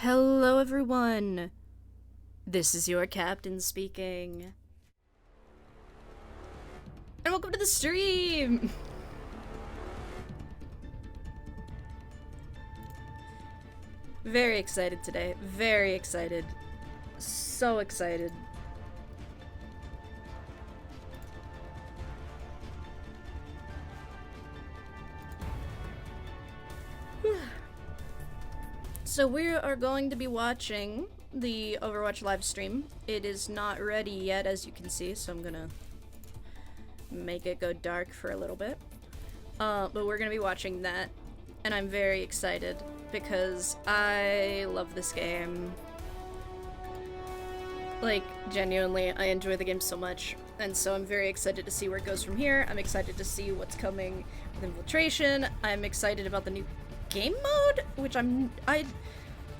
Hello, everyone. This is your captain speaking. And welcome to the stream! Very excited today. Very excited. So excited. So we are going to be watching the Overwatch live stream. It is not ready yet, as you can see, so I'm gonna make it go dark for a little bit. But we're gonna be watching that, and I'm very excited because I love this game. Like, genuinely, I enjoy the game so much, and so I'm very excited to see where it goes from here. I'm excited to see what's coming with Infiltration. I'm excited about the new game mode, which I don't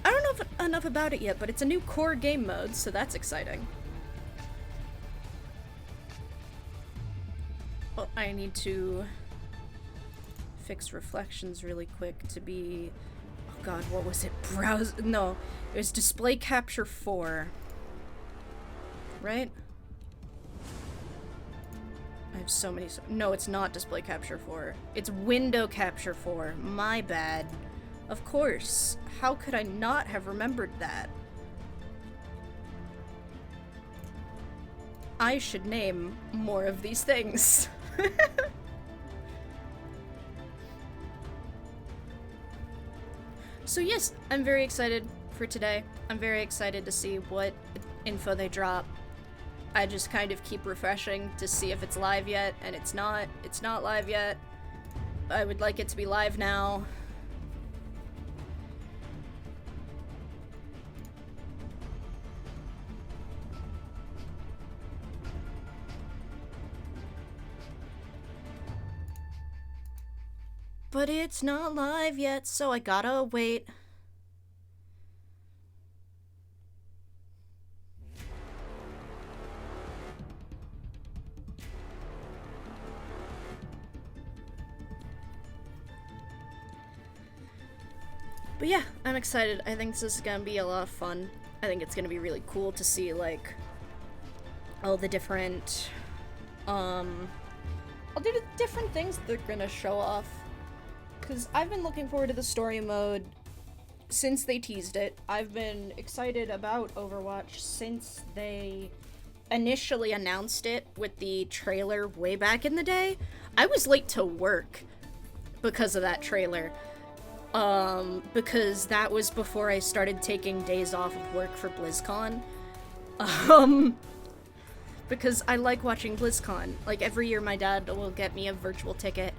know enough about it yet, but it's a new core game mode, so that's exciting. Well, I need to fix reflections really quick to be... Oh god, what was it? Browse... No, it was Display Capture 4. Right? I have so many... No, it's not Display Capture 4. It's Window Capture 4. My bad. Of course. How could I not have remembered that? I should name more of these things. So yes, I'm very excited for today. I'm very excited to see what info they drop. I just kind of keep refreshing to see if it's live yet, and it's not live yet. I would like it to be live now. But it's not live yet, so I gotta wait. But yeah, I'm excited. I think this is gonna be a lot of fun. I think it's gonna be really cool to see, like, all the different, all the different things they're gonna show off. Because I've been looking forward to the story mode since they teased it. I've been excited about Overwatch since they initially announced it with the trailer way back in the day. I was late to work because of that trailer. Because that was before I started taking days off of work for BlizzCon. Because I like watching BlizzCon. Like, every year my dad will get me a virtual ticket,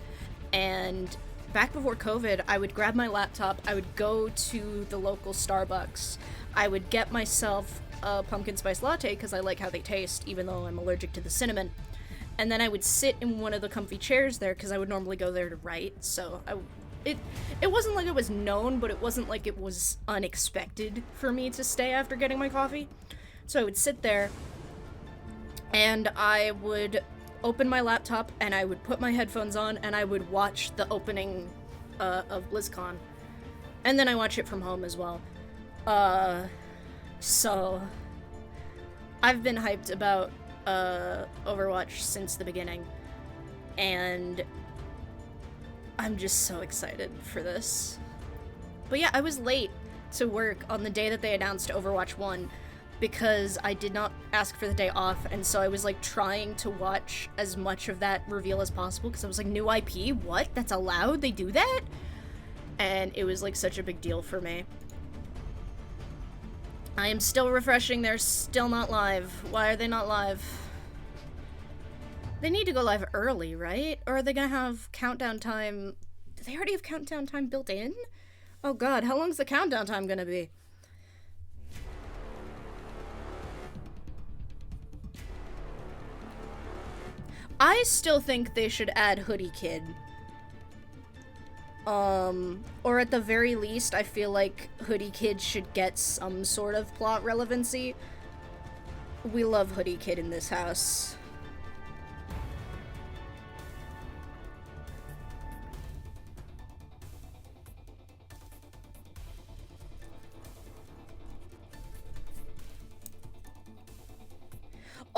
and back before COVID, I would grab my laptop, I would go to the local Starbucks, I would get myself a pumpkin spice latte because I like how they taste, even though I'm allergic to the cinnamon. And then I would sit in one of the comfy chairs there because I would normally go there to write, so it wasn't like it was known, but it wasn't like it was unexpected for me to stay after getting my coffee. So I would sit there, and I would open my laptop, and I would put my headphones on, and I would watch the opening of BlizzCon. And then I watch it from home as well. So I've been hyped about Overwatch since the beginning, and I'm just so excited for this. But yeah, I was late to work on the day that they announced Overwatch 1 because I did not ask for the day off, and so I was like trying to watch as much of that reveal as possible because I was like, new IP? What? That's allowed? They do that? And it was like such a big deal for me. I am still refreshing. They're still not live. Why are they not live? They need to go live early, right? Or are they gonna have countdown time? Do they already have countdown time built in? Oh god, how long is the countdown time gonna be? I still think they should add Hoodie Kid. Or at the very least, I feel like Hoodie Kid should get some sort of plot relevancy. We love Hoodie Kid in this house.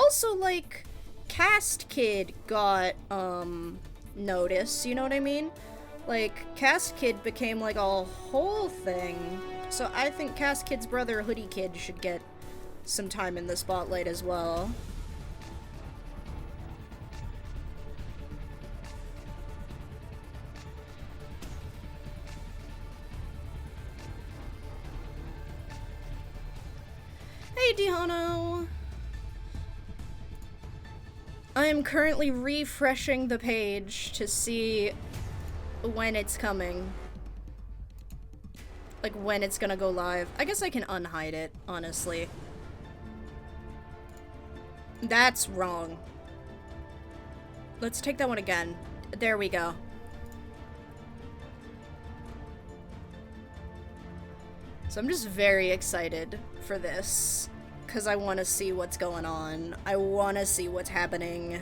Also, like, Cast Kid got, notice, you know what I mean? Like, Cast Kid became, like, a whole thing. So I think Cast Kid's brother, Hoodie Kid, should get some time in the spotlight as well. Hey, Dihono! I am currently refreshing the page to see when it's coming. Like, when it's gonna go live. I guess I can unhide it, honestly. That's wrong. Let's take that one again. There we go. So I'm just very excited for this, because I want to see what's going on. I want to see what's happening.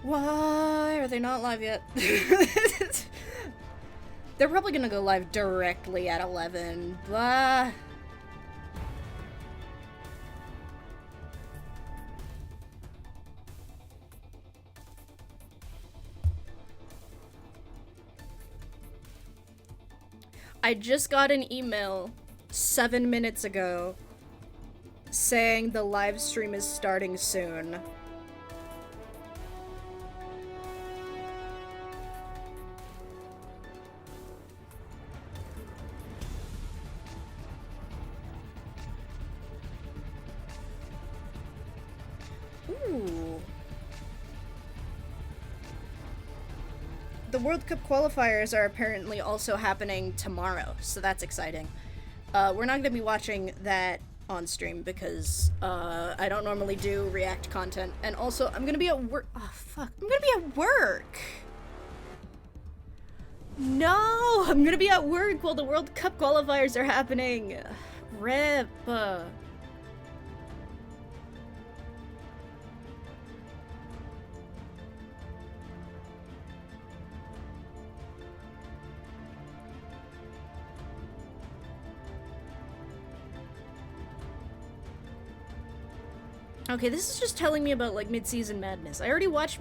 Why are they not live yet? They're probably gonna go live directly at 11, but... I just got an email 7 minutes ago saying the live stream is starting soon. Ooh. The World Cup qualifiers are apparently also happening tomorrow, so that's exciting. We're not going to be watching that on stream because I don't normally do React content, and also I'm going to be at work. Oh, fuck. I'm going to be at work! No! I'm going to be at work while the World Cup qualifiers are happening. RIP. Okay, this is just telling me about, like, mid-season madness. I already watched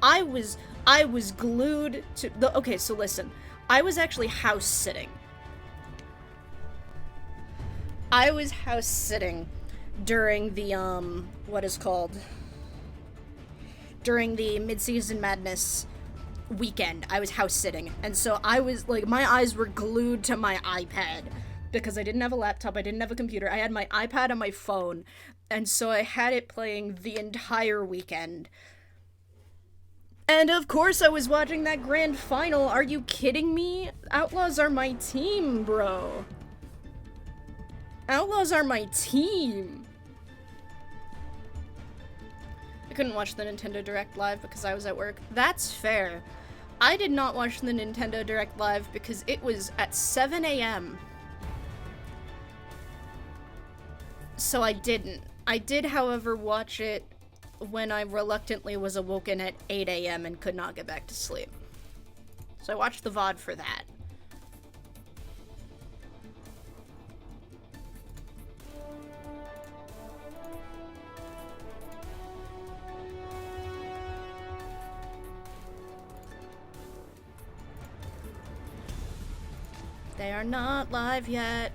I was glued to the- okay, so listen. I was actually house-sitting. I was house-sitting during the, what is called? During the mid-season madness weekend. I was house-sitting. And so I was, like, my eyes were glued to my iPad. Because I didn't have a laptop, I didn't have a computer. I had my iPad and my phone. And so I had it playing the entire weekend. And of course I was watching that grand final. Are you kidding me? Outlaws are my team, bro. Outlaws are my team. I couldn't watch the Nintendo Direct live because I was at work. That's fair. I did not watch the Nintendo Direct live because it was at 7 a.m. So I didn't. I did, however, watch it when I reluctantly was awoken at 8 a.m. and could not get back to sleep. So I watched the VOD for that. They are not live yet.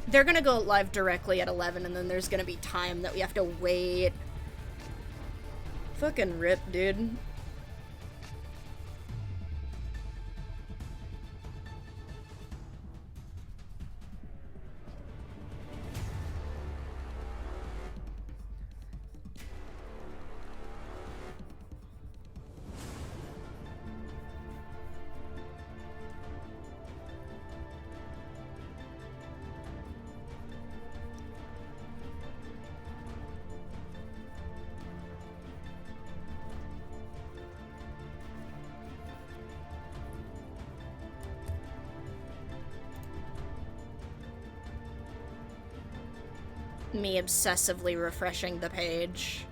They're gonna go live directly at 11, and then there's gonna be time that we have to wait. Fucking rip, dude. me obsessively refreshing the page.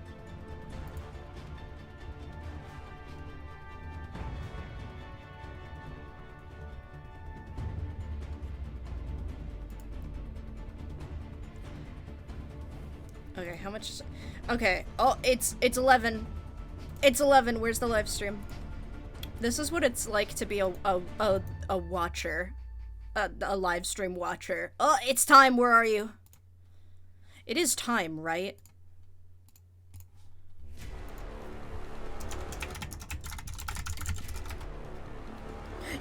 Okay, how much is it? Okay, oh, it's 11. It's 11, where's the live stream? This is what it's like to be a watcher. A live stream watcher. Oh, it's time, where are you? It is time, right?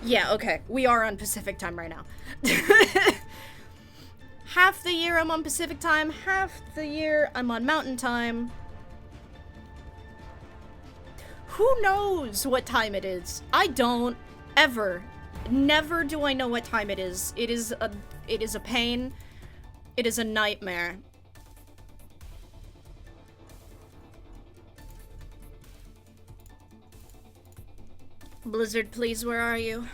Yeah, okay, we are on Pacific time right now. Half the year I'm on Pacific time, half the year I'm on Mountain time. Who knows what time it is? I don't. Ever. Never do I know what time it is. It is a pain. It is a nightmare. Blizzard, please, where are you?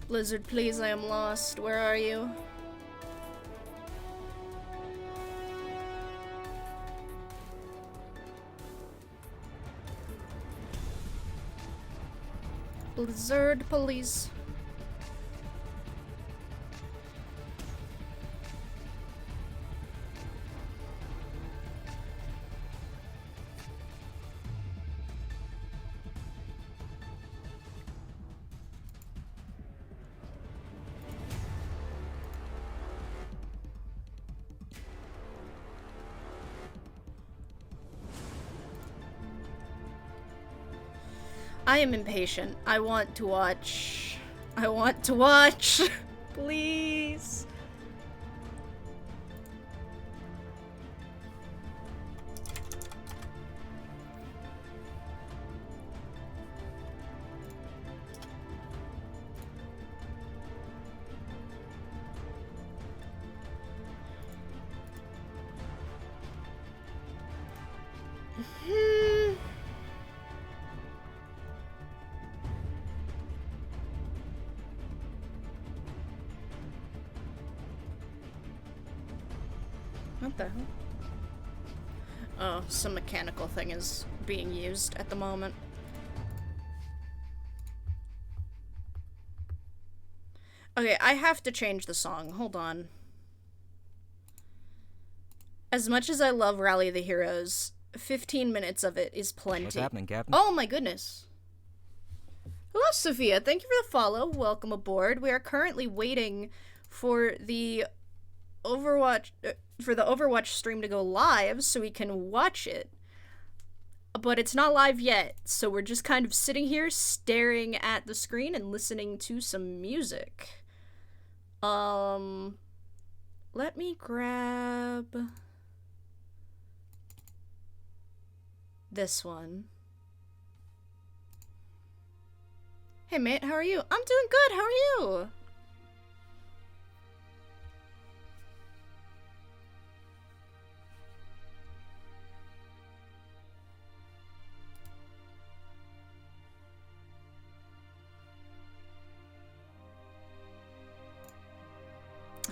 Blizzard, please, I am lost. Where are you? Blizzard, police. I am impatient. I want to watch. I want to watch. Please. What the hell? Oh, some mechanical thing is being used at the moment. Okay, I have to change the song. Hold on. As much as I love Rally the Heroes, 15 minutes of it is plenty. What's happening, Captain? Oh my goodness. Hello, Sophia. Thank you for the follow. Welcome aboard. We are currently waiting for the Overwatch stream to go live so we can watch it. But it's not live yet, so we're just kind of sitting here staring at the screen and listening to some music. Let me grab this one. Hey mate, how are you? I'm doing good, how are you?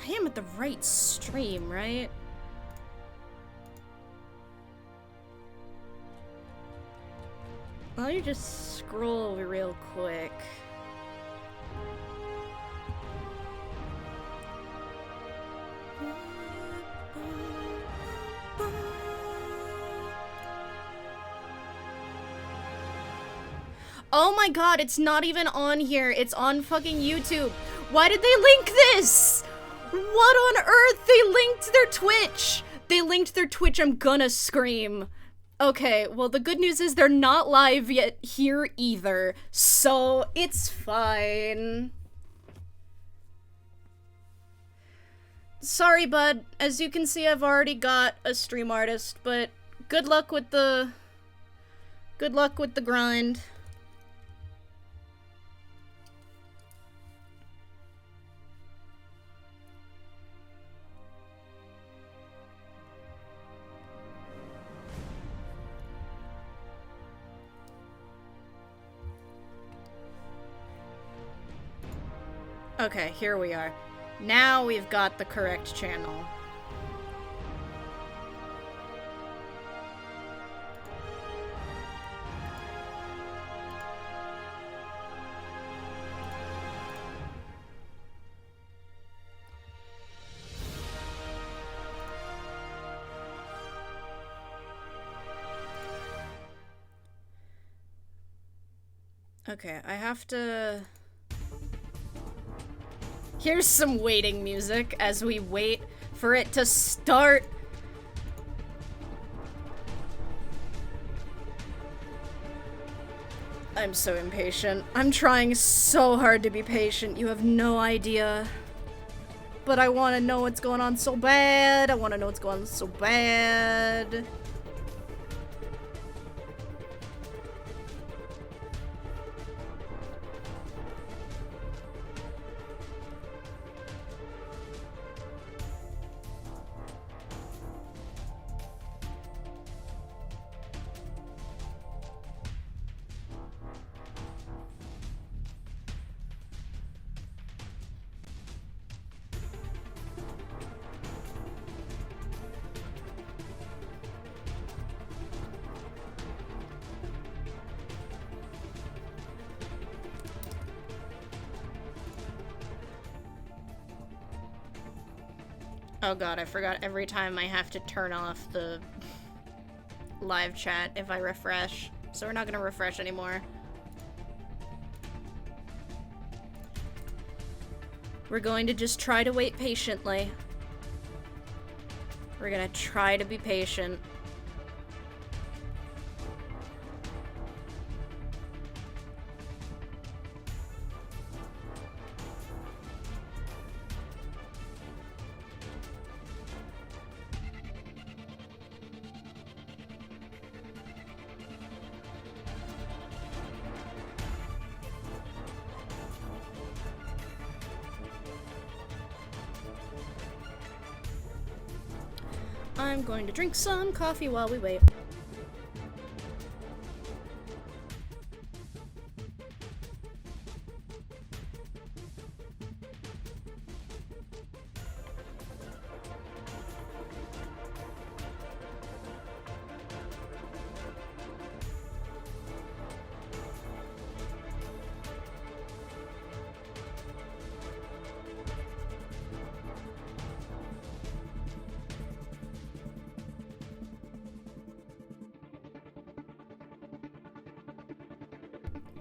I am at the right stream, right? Let me just scroll real quick. Oh my god, it's not even on here. It's on fucking YouTube. Why did they link this? What on earth? They linked their Twitch. They linked their Twitch. I'm gonna scream. Okay, well, the good news is they're not live yet here either, so it's fine. Sorry, bud. As you can see, I've already got a stream artist, but good luck with the grind. Okay, here we are. Now we've got the correct channel. Okay, I have to... Here's some waiting music as we wait for it to start. I'm so impatient. I'm trying so hard to be patient. You have no idea. But I want to know what's going on so bad. I want to know what's going on so bad. Oh god, I forgot every time I have to turn off the live chat if I refresh. So we're not gonna refresh anymore. We're going to just try to wait patiently. We're gonna try to be patient. I'm going to drink some coffee while we wait.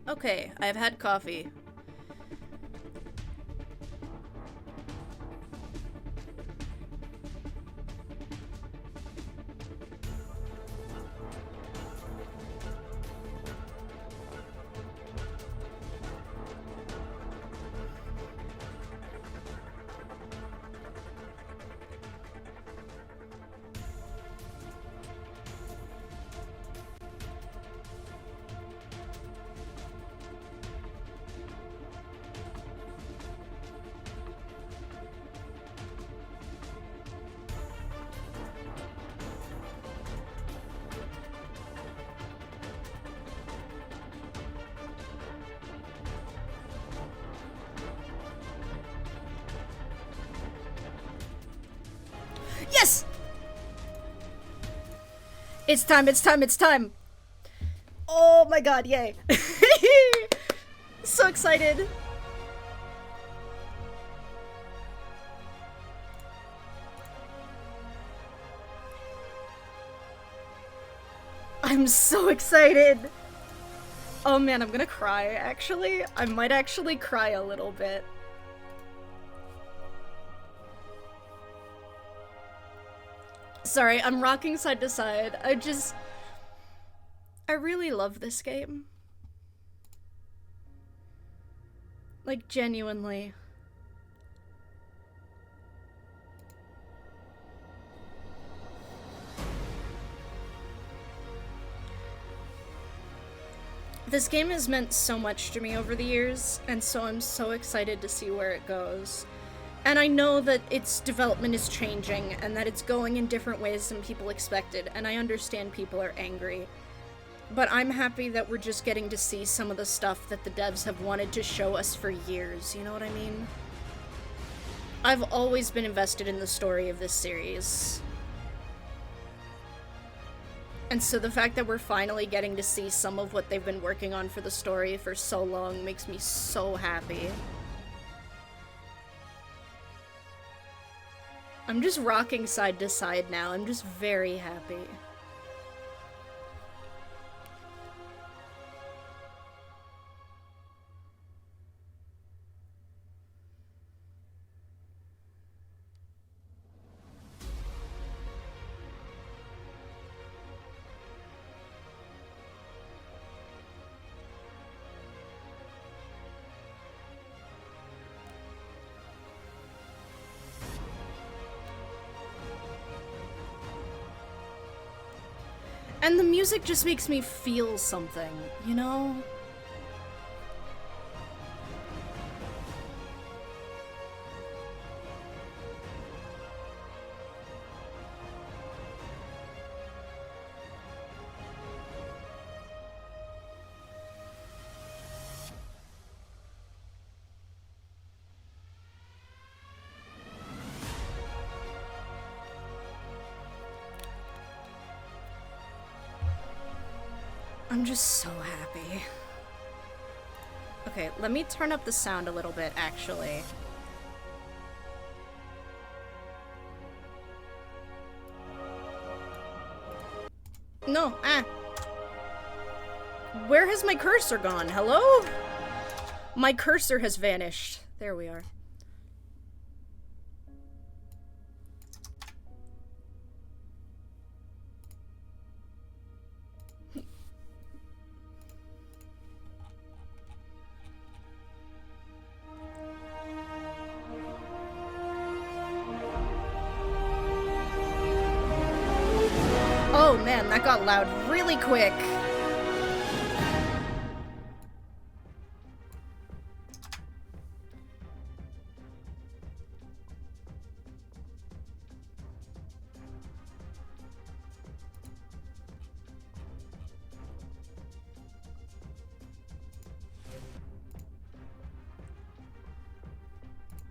Okay, I've had coffee. Yes! It's time, it's time, it's time! Oh my god, yay. So excited. I'm so excited. Oh man, I'm gonna cry, actually. I might actually cry a little bit. Sorry, I'm rocking side to side. I really love this game. Like, genuinely. This game has meant so much to me over the years, and so I'm so excited to see where it goes. And I know that its development is changing, and that it's going in different ways than people expected, and I understand people are angry. But I'm happy that we're just getting to see some of the stuff that the devs have wanted to show us for years, you know what I mean? I've always been invested in the story of this series. And so the fact that we're finally getting to see some of what they've been working on for the story for so long makes me so happy. I'm just rocking side to side now. I'm just very happy. And the music just makes me feel something, you know? I'm just so happy. Okay, let me turn up the sound a little bit, actually. No, Where has my cursor gone? Hello? My cursor has vanished. There we are. Oh man, that got loud really quick.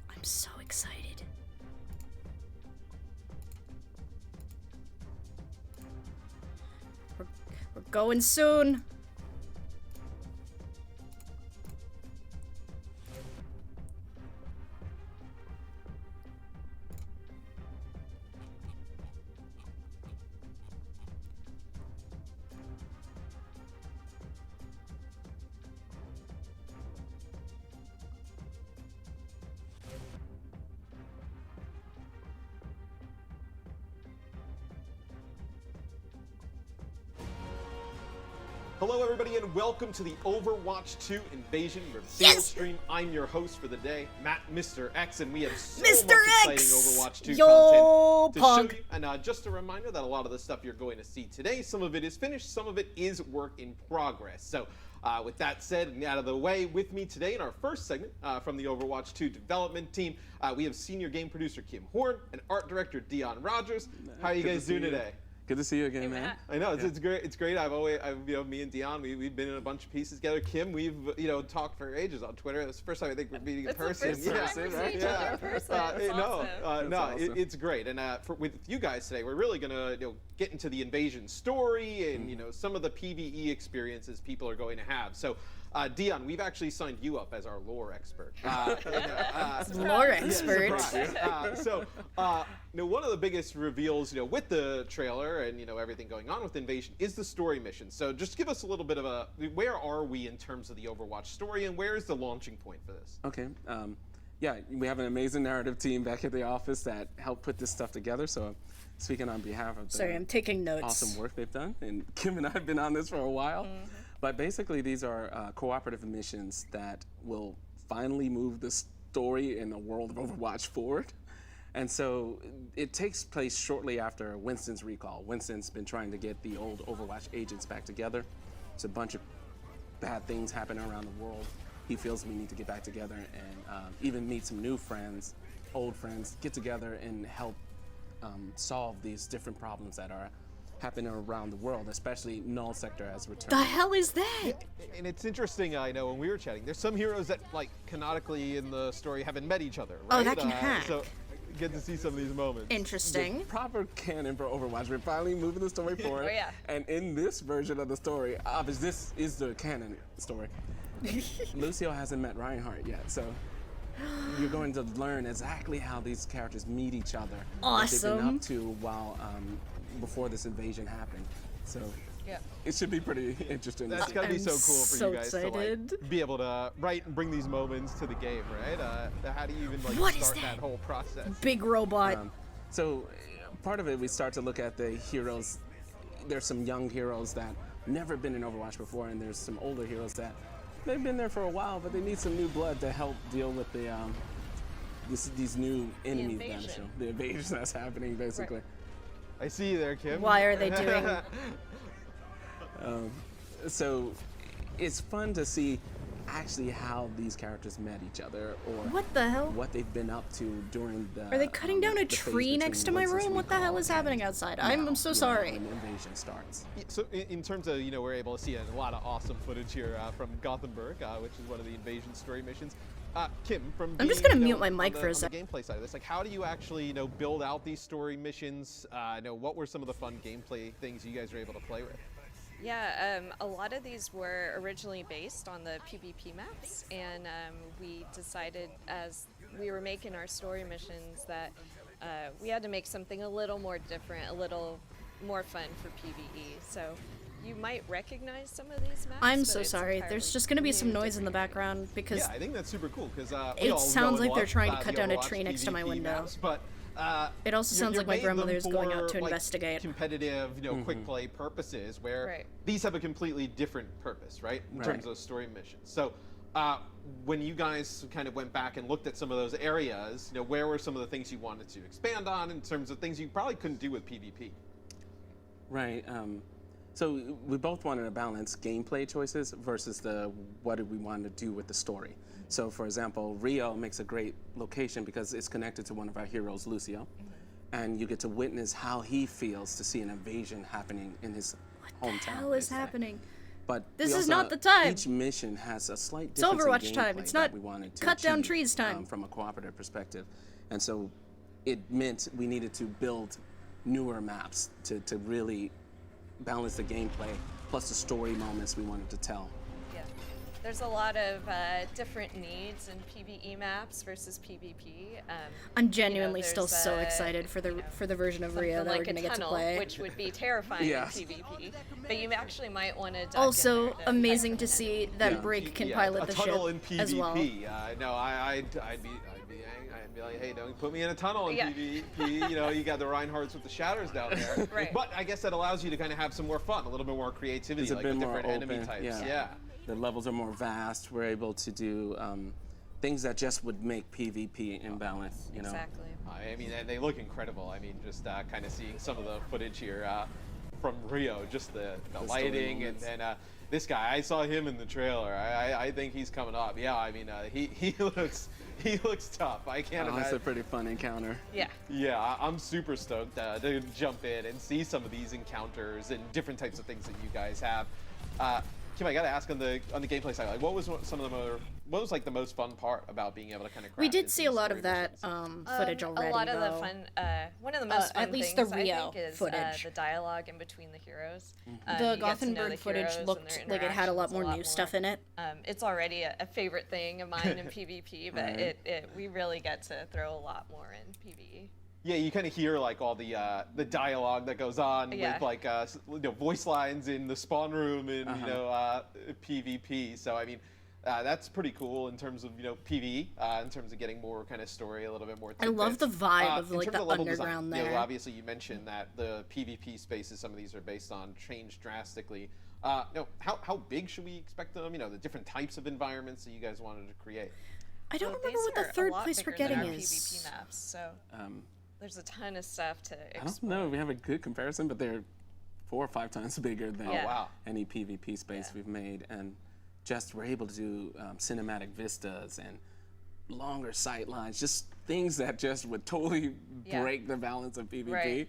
I'm so excited. We're going soon. Hello everybody and welcome to the Overwatch 2 Invasion Reveal stream. I'm your host for the day, Matt, Mr. X, and we have so much exciting Overwatch 2 content to show you. And just a reminder that a lot of the stuff you're going to see today, some of it is finished, some of it is work in progress. So with that said and out of the way, with me today in our first segment from the Overwatch 2 development team, we have senior game producer Kim Horn and art director Dion Rogers. How are you guys doing today? Good to see you again, man. I know it's great. It's great. Me and Dion, we've been in a bunch of pieces together. Kim, we've talked for ages on Twitter. It's the first time I think we're meeting in person. It's the first time we see each other in person. Awesome. It's great. And with you guys today, we're really gonna get into the invasion story and some of the PvE experiences people are going to have. So. Dion, we've actually signed you up as our lore expert. Lore expert. One of the biggest reveals, with the trailer and everything going on with Invasion is the story mission. So just give us a little bit of where are we in terms of the Overwatch story, and where is the launching point for this? Okay. Yeah, we have an amazing narrative team back at the office that helped put this stuff together. So speaking on behalf of I'm taking notes. Awesome work they've done, and Kim and I have been on this for a while. Mm-hmm. But basically, these are cooperative missions that will finally move the story in the world of Overwatch forward. And so it takes place shortly after Winston's recall. Winston's been trying to get the old Overwatch agents back together. It's a bunch of bad things happening around the world. He feels we need to get back together and even meet some new friends, old friends, get together and help solve these different problems that are happening around the world, especially Null Sector has returned. The hell is that? Yeah, and it's interesting, I know when we were chatting, there's some heroes that, canonically in the story haven't met each other, right? Oh, that can hack. So get to see some of these moments. Interesting. The proper canon for Overwatch. We're finally moving the story forward. Oh, yeah. And in this version of the story, obviously this is the canon story. Lucio hasn't met Reinhardt yet, so you're going to learn exactly how these characters meet each other. What they've been up to while before this invasion happened. So yeah. It should be pretty interesting. That's gotta be so cool for you guys excited. to be able to write and bring these moments to the game, right? How do you even start that whole process? Big robot. So part of it, we start to look at the heroes. There's some young heroes that never been in Overwatch before, and there's some older heroes that they've been there for a while, but they need some new blood to help deal with the these new enemies. The invasion that's happening, basically. Right. I see you there, Kim. Why are they doing So it's fun to see actually how these characters met each other, or What the hell? what they've been up to during the. Are they cutting down a the phase tree next to my between Winston's room? What the hell recall is happening and outside? now, I'm so sorry. when the invasion starts. Yeah, so in terms of, we're able to see a lot of awesome footage here from Gothenburg, which is one of the invasion story missions. Kim, from I'm just being, gonna mute my mic on for a the sec. gameplay side of this, like, how do you actually, build out these story missions? What were some of the fun gameplay things you guys were able to play with? Yeah, a lot of these were originally based on the PvP maps, and we decided as we were making our story missions that we had to make something a little more different, a little more fun for PvE. So you might recognize some of these maps. I'm but so it's sorry. entirely There's just gonna be some new, noise in the different background because Yeah, I think that's super cool because it sounds like they're trying to cut down a tree next to my window. Maps, but It also sounds you're like my made them grandmother's going out for, to like, investigate. competitive, quick play purposes, where Right. these have a completely different purpose, right? In Right. terms of story missions. So, when you guys kind of went back and looked at some of those areas, where were some of the things you wanted to expand on in terms of things you probably couldn't do with PvP? Right. So we both wanted to balance gameplay choices versus what did we want to do with the story. So, for example, Rio makes a great location because it's connected to one of our heroes, Lucio, and you get to witness how he feels to see an invasion happening in his hometown. What the hell is basically. happening? But This we is also- not the time. Each mission has a slight It's difference Overwatch in time. gameplay It's that not we wanted to cut down achieve, trees time. from a cooperative perspective, and so it meant we needed to build newer maps to really balance the gameplay plus the story moments we wanted to tell. Yeah. There's a lot of different needs in PvE maps versus PvP. I'm genuinely still there's, so excited for the version of Rio something that we're like gonna a get to tunnel, play. which would be terrifying Yeah. in PvP. But you actually might want to. Also amazing to see that Yeah. Brig can Yeah, pilot a the tunnel ship in PvP. as well. No, I'd be like, hey, don't put me in a tunnel in Yeah. PvP. You got the Reinhardts with the shatters down there. Right. But I guess that allows you to kind of have some more fun, a little bit more creativity, It's a like bit with more different enemy open, types. yeah. The levels are more vast. We're able to do things that just would make PvP imbalanced. Exactly. I mean, and they look incredible. I mean, just kind of seeing some of the footage here from Rio, just the story lighting, and moments. then this guy, I saw him in the trailer. I think he's coming up. Yeah, I mean, he looks tough. I can't It's a imagine. pretty fun encounter. Yeah. Yeah, I'm super stoked to jump in and see some of these encounters and different types of things that you guys have. Kim, I gotta ask on the gameplay side, like, what was like the most fun part about being able to kind of? We did see a lot of that footage already. A lot of though. the fun. One of the most fun at least the things Rio I think is footage. the dialogue in between the heroes. The You get to know Gothenburg the footage heroes and looked their like it had a lot interactions more new stuff in it. It's already a favorite thing of mine in PvP, but Right. we really get to throw a lot more in PvE. Yeah, you kind of hear like all the dialogue that goes on Yeah. with like voice lines in the spawn room in PvP. So I mean, that's pretty cool in terms of PvE, in terms of getting more kind of story, a little bit more. I love the tidbits. vibe of In like terms the of level underground design, there. obviously you mentioned that the PvP spaces, some of these are based on, changed drastically. How big should we expect them? The different types of environments that you guys wanted to create. I don't So remember these what the are a third lot place we're bigger than getting our is. PvP maps, so there's a ton of stuff to I don't explore. know if we have a good comparison, but they're 4 or 5 times bigger than Yeah. Wow. any PvP space we've made, and just we're able to do cinematic vistas and longer sight lines, just things that just would totally Yeah. break the balance of PvP. Right.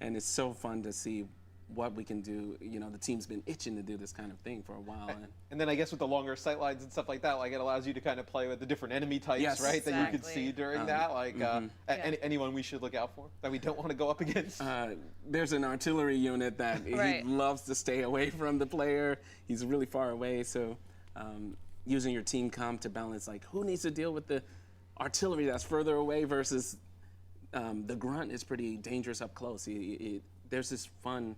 And it's so fun to see what we can do. The team's been itching to do this kind of thing for a while. And then I guess with the longer sight lines and stuff like that, like it allows you to kind of play with the different enemy types, Yes. right? That you could Exactly. see during that. Like anyone we should look out for that we don't want to go up against. There's an artillery unit that Right. he loves to stay away from the player. He's really far away, so using your team comp to balance, like, who needs to deal with the artillery that's further away versus the grunt is pretty dangerous up close. There's this fun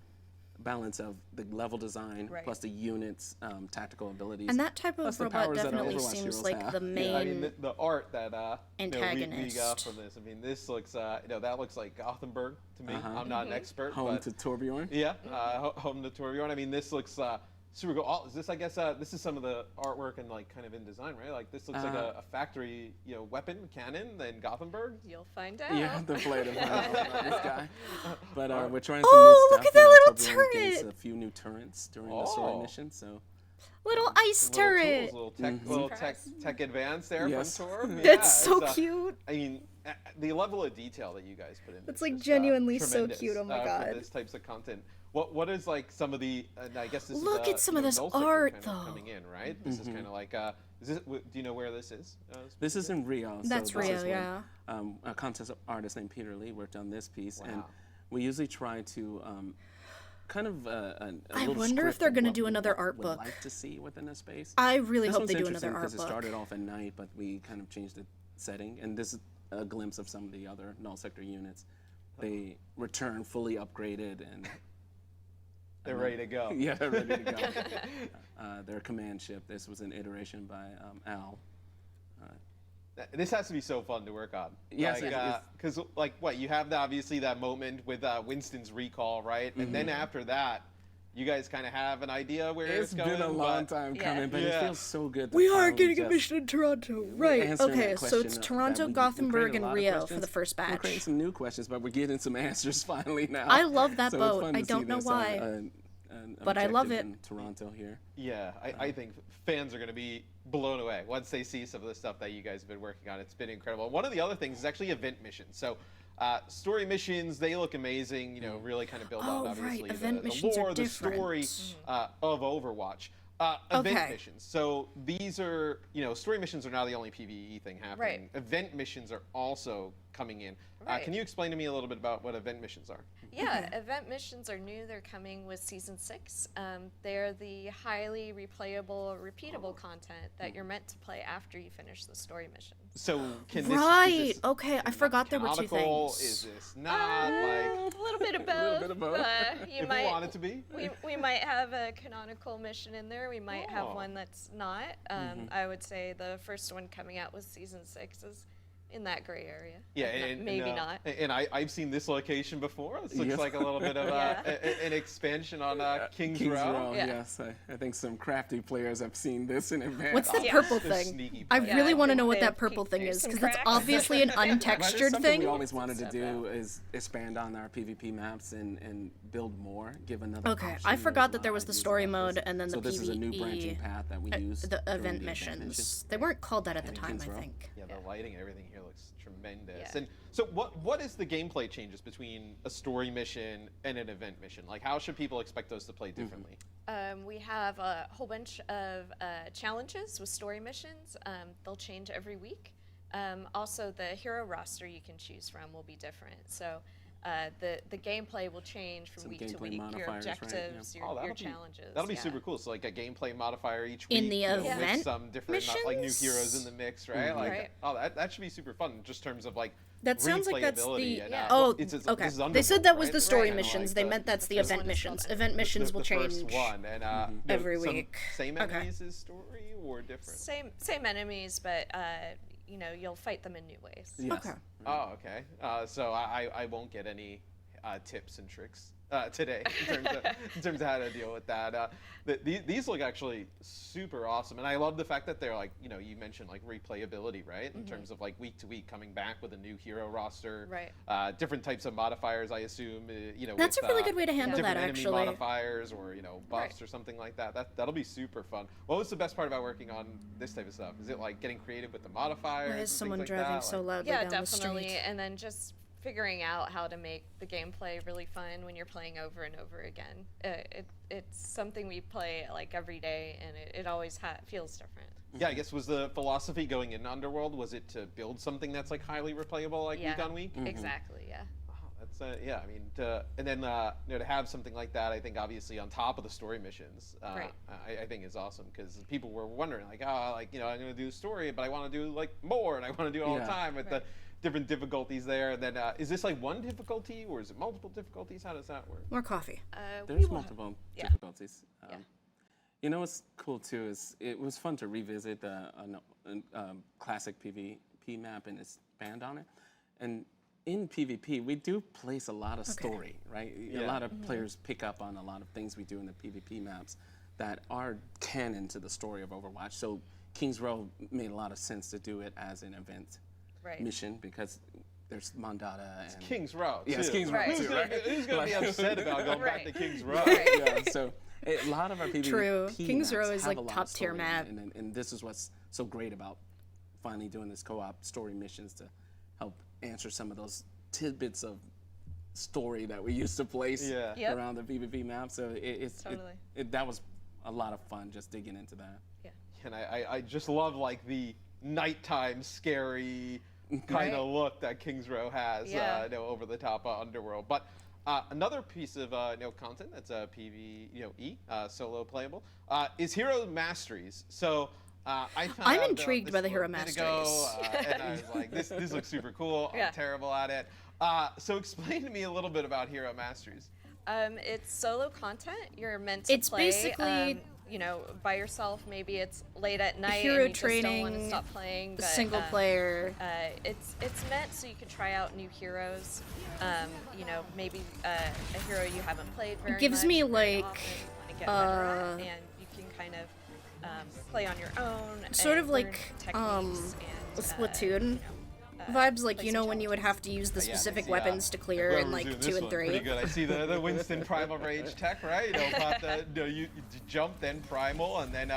balance of the level design Right. plus the unit's tactical abilities. And that type plus of the robot powers that our definitely Overwatch seems heroes like have. the main. I mean, the art that we antagonist. got from this. I mean, this looks that looks like Gothenburg to me. I'm not an expert, Home but to Torbjorn. yeah, home to Torbjorn. I mean, this looks Super cool. Is this, I guess, this is some of the artwork and like kind of in design, right? Like this looks like a factory, weapon cannon in Gothenburg. You'll find out. You have to play the this guy. But we're trying some new Oh, stuff. look at that little Turbulent gains turret! a few new turrets during the story mission, so. Little ice turret. Little tech advance there Yes. from Torb. Yeah, That's so it's, cute. I mean, the level of detail that you guys put in. That's, like, genuinely so tremendous, cute. Oh my For God. this types of content. What is like some of the? I guess this Look is at some of this Null Sector art, kind of though. coming in, right? This is kind of like. Is this? Do you know where this is? This is in Rio. That's so this Rio, is when, yeah. A contest artist named Peter Lee worked on this piece, and Wow. we usually try to kind of a I little wonder if script they're of gonna what do we another would art book. like to see within a space. I really This hope one's they do interesting another art because it book. started off at night, but we kind of changed the setting, and this is a glimpse of some of the other Null Sector units. They return fully upgraded and. They're ready to go. Yeah, they're ready to go. Their command ship. This was an iteration by Al. This has to be so fun to work on. Yes, because like what you have obviously that moment with Winston's recall, right? And then after that, you guys kind of have an idea where it's going. It's been a long but- time Yeah. coming, but Yeah. it feels so good. To We are finally getting a just mission in Toronto. Right. answering Okay, that so question it's that Toronto, we Gothenburg, created a and lot of Rio for questions. the first We're batch. creating some new questions, but we're getting some answers finally now. I love that So it's boat. fun I to don't see know this, why. But I love objective it. in Toronto here. Yeah, I think fans are going to be blown away once they see some of the stuff that you guys have been working on. It's been incredible. One of the other things is actually event missions. So story missions, they look amazing, really kind of build Oh, out right, obviously event the missions are lore, the different. story of Overwatch. Event Okay. missions. So these are, story missions are now the only PvE thing happening. Right. Event missions are also coming in. Right. Can you explain to me a little bit about what event missions are? Yeah, event missions are new. They're coming with season 6. They're the highly replayable, repeatable content that you're meant to play after you finish the story mission. So can this Right. is this Okay, I forgot there were two canonical? things. Is this not like A little bit of both. little bit of both. You if might, we want it to be? we might have a canonical mission in there. We might have Oh. one that's not. I would say the first one coming out with season 6 is in that gray area. Yeah, Not- maybe not. And I've seen this location before. This looks Yes. like a little bit of Yeah. an expansion on King's King's Row. Row, Yeah. yes. I think some crafty players have seen this in advance. What's that Yeah. purple They're thing? sneaky I players. really I want to think know what they've that purple peeked thing through is, some because that's cracks. obviously an But it's untextured something thing. we always wanted to So do bad. is expand on our PvP maps and build more, give another Okay, option. I forgot There's that a there lot was of the users story like mode this. and then so the this is a new PvE, branching path that we use. the during event the missions. They weren't called that at the And time, King's I Row. think. Yeah, the Yeah. lighting, everything here looks tremendous. Yeah. And so, what is the gameplay changes between a story mission and an event mission? Like, how should people expect those to play differently? We have a whole bunch of challenges with story missions. They'll change every week. Also, the hero roster you can choose from will be different. So the gameplay will change from Some week to gameplay week. Your modifiers, right? Yeah. objectives, your that'll be challenges. That'll be yeah. super cool. So like a gameplay modifier each week In the event with some different like new missions? heroes in the mix, right? Like Right. oh, that should be super fun. Just in terms of like That sounds like that's the. replayability and, Oh, this is okay. Underworld, They said that was right? the story Kinda missions. like They the- meant that's the first event one is called missions. that. Event missions will the change. first one and Every some week. Same Okay. enemies as story or different? Same enemies, but you'll fight them in new ways. Yes. Okay. Oh, okay. So I won't get any tips and tricks today in terms of how to deal with that. These look actually super awesome, and I love the fact that they're like, you mentioned like replayability, right? In terms of like week to week coming back with a new hero roster, Right. Different types of modifiers, I assume. That's with, a really good way to handle different that, enemy actually. modifiers or buffs Right. or something like that. That'll be super fun. What was the best part about working on this type of stuff? Is it like getting creative with the modifiers? Why and is things someone like driving that? so Like- loudly Yeah, down the definitely. street? And then just figuring out how to make the gameplay really fun when you're playing over and over again. It's something we play like every day, and it always feels different. Yeah, I guess was the philosophy going in Underworld, was it to build something that's like highly replayable, like Yeah. week on week? Exactly. Yeah. Wow, that's yeah. I mean, and then to have something like that, I think obviously on top of the story missions, Right. I think is awesome because people were wondering like, I'm going to do the story, but I want to do like more, and I want to do it all the Yeah. time with Right. the different difficulties there. And then is this like one difficulty or is it multiple difficulties? How does that work? More coffee. We There's will- multiple yeah. difficulties. Yeah. What's cool too is it was fun to revisit the classic PvP map and expand on it. And in PvP, we do place a lot of story, right? A Yeah. lot of players pick up on a lot of things we do in the PvP maps. that are canon to the story of Overwatch. So King's Row made a lot of sense to do it as an event mission because there's Mondada and King's Row. Yeah, it's too. King's Row Right. too, right? Who's gonna be upset about going back to King's Row? Yeah, so a lot of our PvP True. King's maps Row is have like a lot of top tier story, map. and this is what's so great about finally doing this co-op story missions to help answer some of those tidbits of story that we used to place Yeah. Yep. around the PvP map. So Totally. that was a lot of fun just digging into that. Yeah. And I just love like the nighttime scary kind of look that King's Row has, Yeah. over the top Underworld. But another piece of content that's PvE solo playable is Hero Masteries. So I found I'm out intrigued this by the a Hero little bit ago, and I was like, this looks super cool. Yeah. I'm terrible at it. So explain to me a little bit about Hero Masteries. It's solo content. You're meant to It's play, basically by yourself. Maybe it's late at night hero and you just don't want to training, stop playing. But, single player. It's meant so you can try out new heroes. Maybe a hero you haven't played very much. Gives me, very like, often, you wanna get better at, and you can kind of play on your own. Sort and of learn like techniques and, Splatoon vibes, like, you know, when you would have to use the specific weapons to clear in like Whoever's 2 doing and this one, 3. Pretty good. I see the Winston Primal Rage tech, right? Pop you jump, then Primal, and then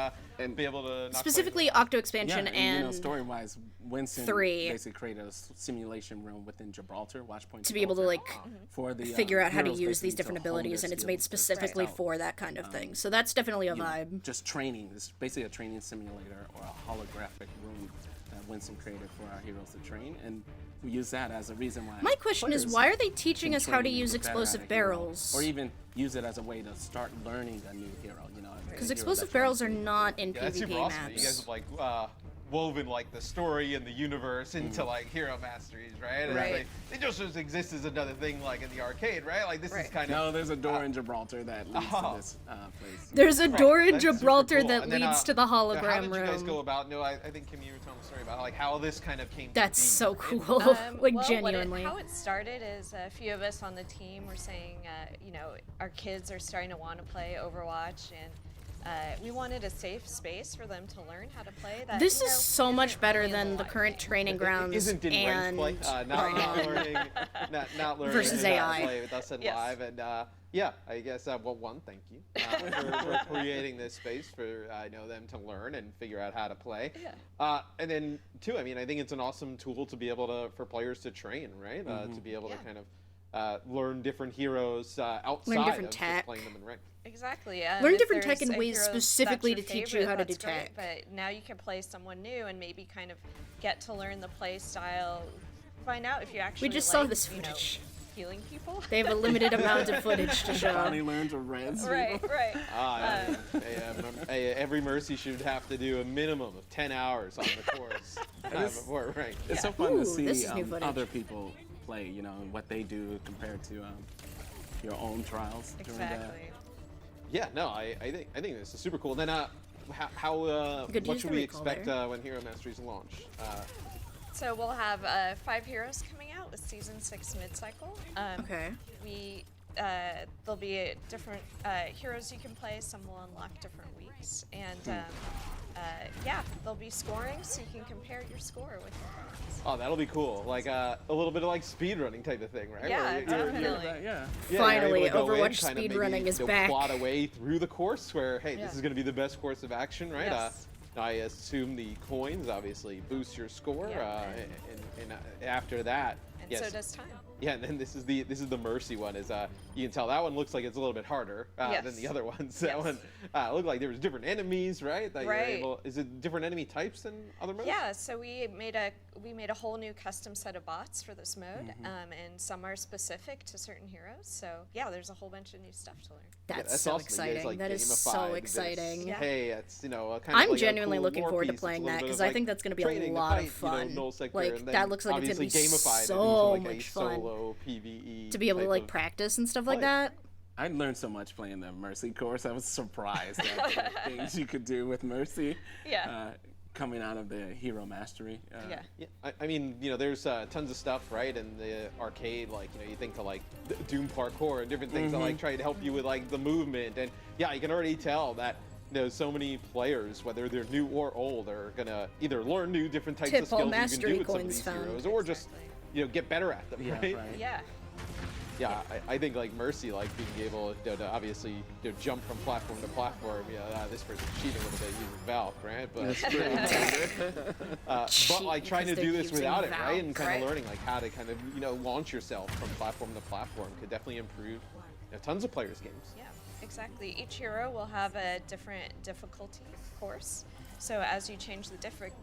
be able to knock Specifically players Octo Expansion and story-wise, Winston 3. basically created a simulation room within Gibraltar, Watchpoint to be able to like for the figure out how to heroes use these basically different to hone abilities, their and it's skills made to specifically test out, for that kind of thing. So that's definitely a vibe. just training. It's basically a training simulator or a holographic room that Winston created for our heroes to train, and we use that as a reason why. My question is, players why are they teaching can us how to train use get better at explosive a hero, barrels? or even use it as a way to start learning a new hero. Because explosive barrels are not in Yeah, that's super PvP awesome. You maps. guys have like woven like the story and the universe into like Hero Masteries, right? And Right. it just exists as another thing like in the arcade, right? Like this is kind of No, there's a door in Gibraltar that leads to this place. There's a door in That's super Gibraltar cool. that And then, leads to the how hologram did you guys go room. about? No, I think Kim, you were telling a story about like how this kind of came. That's to be, so right? cool. Like, Well, genuinely. how it started is a few of us on the team were saying, our kids are starting to want to play Overwatch, and we wanted a safe space for them to learn how to play. That This is so isn't much better really in than the live current game. training grounds Isn't in and ranked play, not learning, not learning Versus how to AI. play with us in Yes. live, and I guess one, thank you for creating this space for them to learn and figure out how to play. Yeah. And then 2, I mean, I think it's an awesome tool to be able for players to train, right? To be able to kind of learn different heroes outside different of tech. just playing them in ranked. Exactly. Learn if different there's tech in a ways hero that's specifically your to teach favorite, you how to do that's great, tech. But now you can play someone new and maybe kind of get to learn the play style. Find out if you actually just saw like, this footage. Healing people. They have a limited amount of footage to show. Finally learned to res. right. Every Mercy should have to do a minimum of 10 hours on the course before ranked. It's so fun Ooh, to see this is new footage. other people play, and what they do compared to your own trials. During that. Exactly. Yeah, no, I think this is super cool. Then how Could what use should the we recall expect there. when Hero Masteries launch? So we'll have 5 heroes coming out with Season 6 mid-cycle. Okay. There'll be different heroes you can play. Some will unlock different weeks, and there'll be scoring, so you can compare your score with your friends. Oh, that'll be cool. Like a little bit of like speedrunning type of thing, right? Yeah, Where definitely. Yeah. you're Finally, able to go in, Overwatch kind of maybe, speedrunning is back. Plot a way through the course where, hey, Yeah. this is going to be the best course of action, right? Yes. I assume the coins obviously boost your score, Yeah. and after that, And yes. so does time. Yeah, and then this is the Mercy one. Is you can tell that one looks like it's a little bit harder than Yes. the other ones. That Yes. one looked like there was different enemies, right? That you're Right. able. Is it different enemy types than other modes? Yeah, so we made a whole new custom set of bots for this mode, and some are specific to certain heroes. So yeah, there's a whole bunch of new stuff to learn. That's that's so awesome. You guys, exciting. like, That is so gamified this. exciting. Yeah. Hey, it's kind of I'm like genuinely a cool looking lore forward to piece. It's playing a little that bit because of, I like, think that's going to be training a to lot fight, of fun. null sector, Like and that then looks like it's going to be obviously gamified so into, like, much a fun solo PvE to be able to type like of practice and stuff like play. that. I learned so much playing the Mercy course. I was surprised at the things you could do with Mercy. Yeah. Coming out of the Hero Mastery. Yeah. Yeah, I mean, there's tons of stuff, right, in the arcade, like, you think of, like, Doom parkour and different things that, like, try to help you with, like, the movement, and, yeah, you can already tell that so many players, whether they're new or old, are gonna either learn new different types of Tip all skills you can mastery do with some of coins these found. heroes, or just get better at them, Yeah, right? Yeah. Yeah, I think like Mercy, like being able to obviously jump from platform to platform. This person's cheating a little bit using Valve, right? But like trying to do this without it, right? And kind of learning like how to kind of launch yourself from platform to platform could definitely improve tons of players' games. Yeah, exactly. Each hero will have a different difficulty course. So as you change the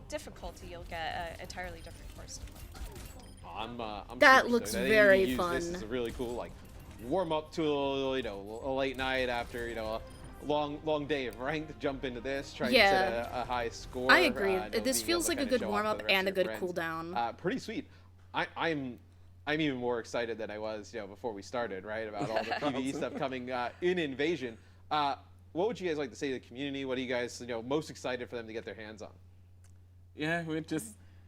difficulty, you'll get an entirely different course to play. I'm That super looks stoked. I think very you can use fun. This is a really cool like warm up to a late night after a long day of ranked. Jump into this, try to set a high score. I agree. This feels like a good warm up and a good cool down. Pretty sweet. I'm even more excited than I was before we started, right? About all the PvE stuff coming in Invasion. What would you guys like to say to the community? What are you guys most excited for them to get their hands on? Yeah,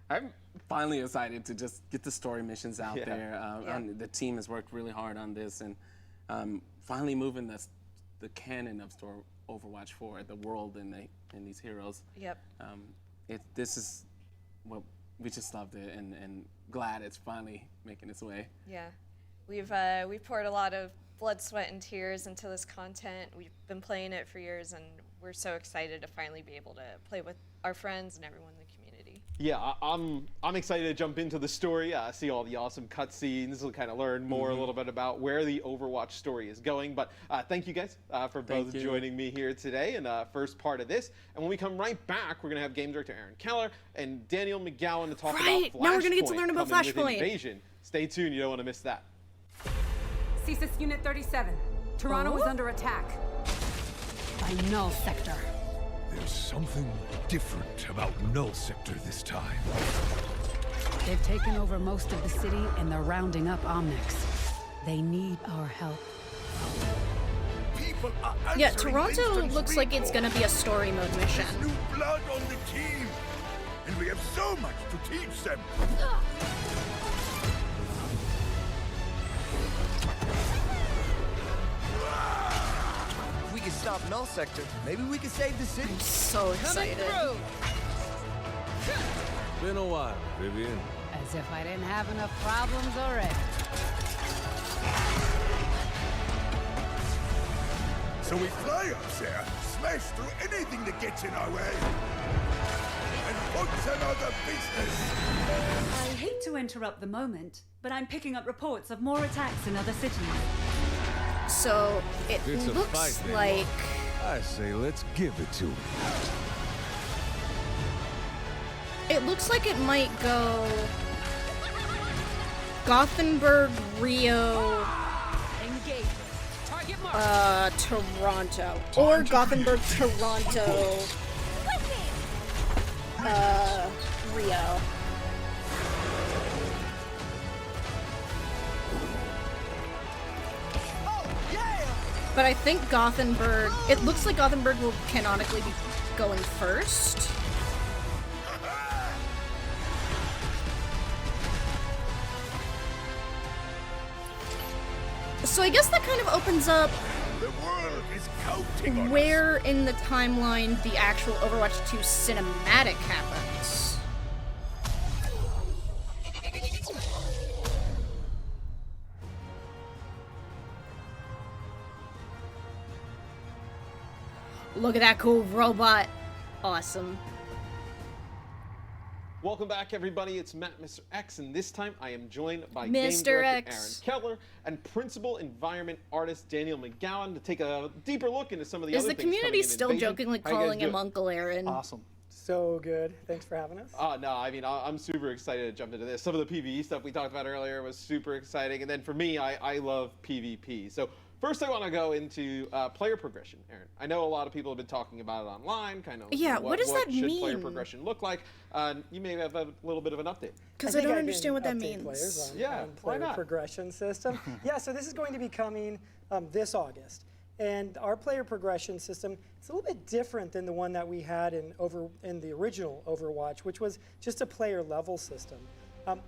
I'm finally excited to just get the story missions out there. And the team has worked really hard on this, and finally moving the canon of Overwatch 4, the world and these heroes. Yep. This is what we just loved it, and glad it's finally making its way. Yeah, we've poured a lot of blood, sweat, and tears into this content. We've been playing it for years, and we're so excited to finally be able to play with our friends and everyone in the community. Yeah, I'm excited to jump into the story, see all the awesome cutscenes, kind of learn more a little bit about where the Overwatch story is going. But thank you guys for both joining me here today in the first part of this. And when we come right back, we're going to have game director Aaron Keller and Daniel McGowan to talk about Flashpoint. Now we're going to get to learn about coming with Flashpoint. Invasion. Stay tuned, you don't want to miss that. CSIS Unit 37. Toronto is under attack by Null Sector. There's something different about Null Sector this time. They've taken over most of the city and they're rounding up Omnics. They need our help. People are Yeah, answering Toronto Winston's looks like it's recall. gonna be a story mode mission. There's new blood on the team, and we have so much to teach them. If we can stop Null Sector, maybe we can save the city. So excited. Been a while, Vivian. As if I didn't have enough problems already. So we fly up there, smash through anything that gets in our way, and what's another business? I hate to interrupt the moment, but I'm picking up reports of more attacks in other cities. So it It's a looks fight, then. like I say let's give it to him. it might go Gothenburg, Rio, Engage. Target mark. Toronto, or Gothenburg, Toronto, Rio. But I think Gothenburg, it looks like Gothenburg will canonically be going first. So I guess that kind of opens up The world is counting on us. where in the timeline the actual Overwatch 2 cinematic happens. Look at that cool robot. Awesome. Welcome back, everybody. It's Matt, Mr. X, and this time I am joined by Mr. game director X. Aaron Keller and principal environment artist Daniel McGowan to take a deeper look into some of the Is other the things coming community in still Invasion. jokingly How you guys calling him doing? Uncle Aaron? Awesome. So good. Thanks for having us. No, I mean, I'm super excited to jump into this. Some of the PvE stuff we talked about earlier was super exciting. And then for me, I love PvP. So first I want to go into player progression, Aaron. I know a lot of people have been talking about it online, kind of Yeah, what does that should player mean? progression look like? You may have a little bit of an update. Because I think don't can understand what that update means. Players on, Yeah, on why player not? progression system. Yeah, so this is going to be coming this August. And our player progression system is a little bit different than the one that we had in the original Overwatch, which was just a player level system.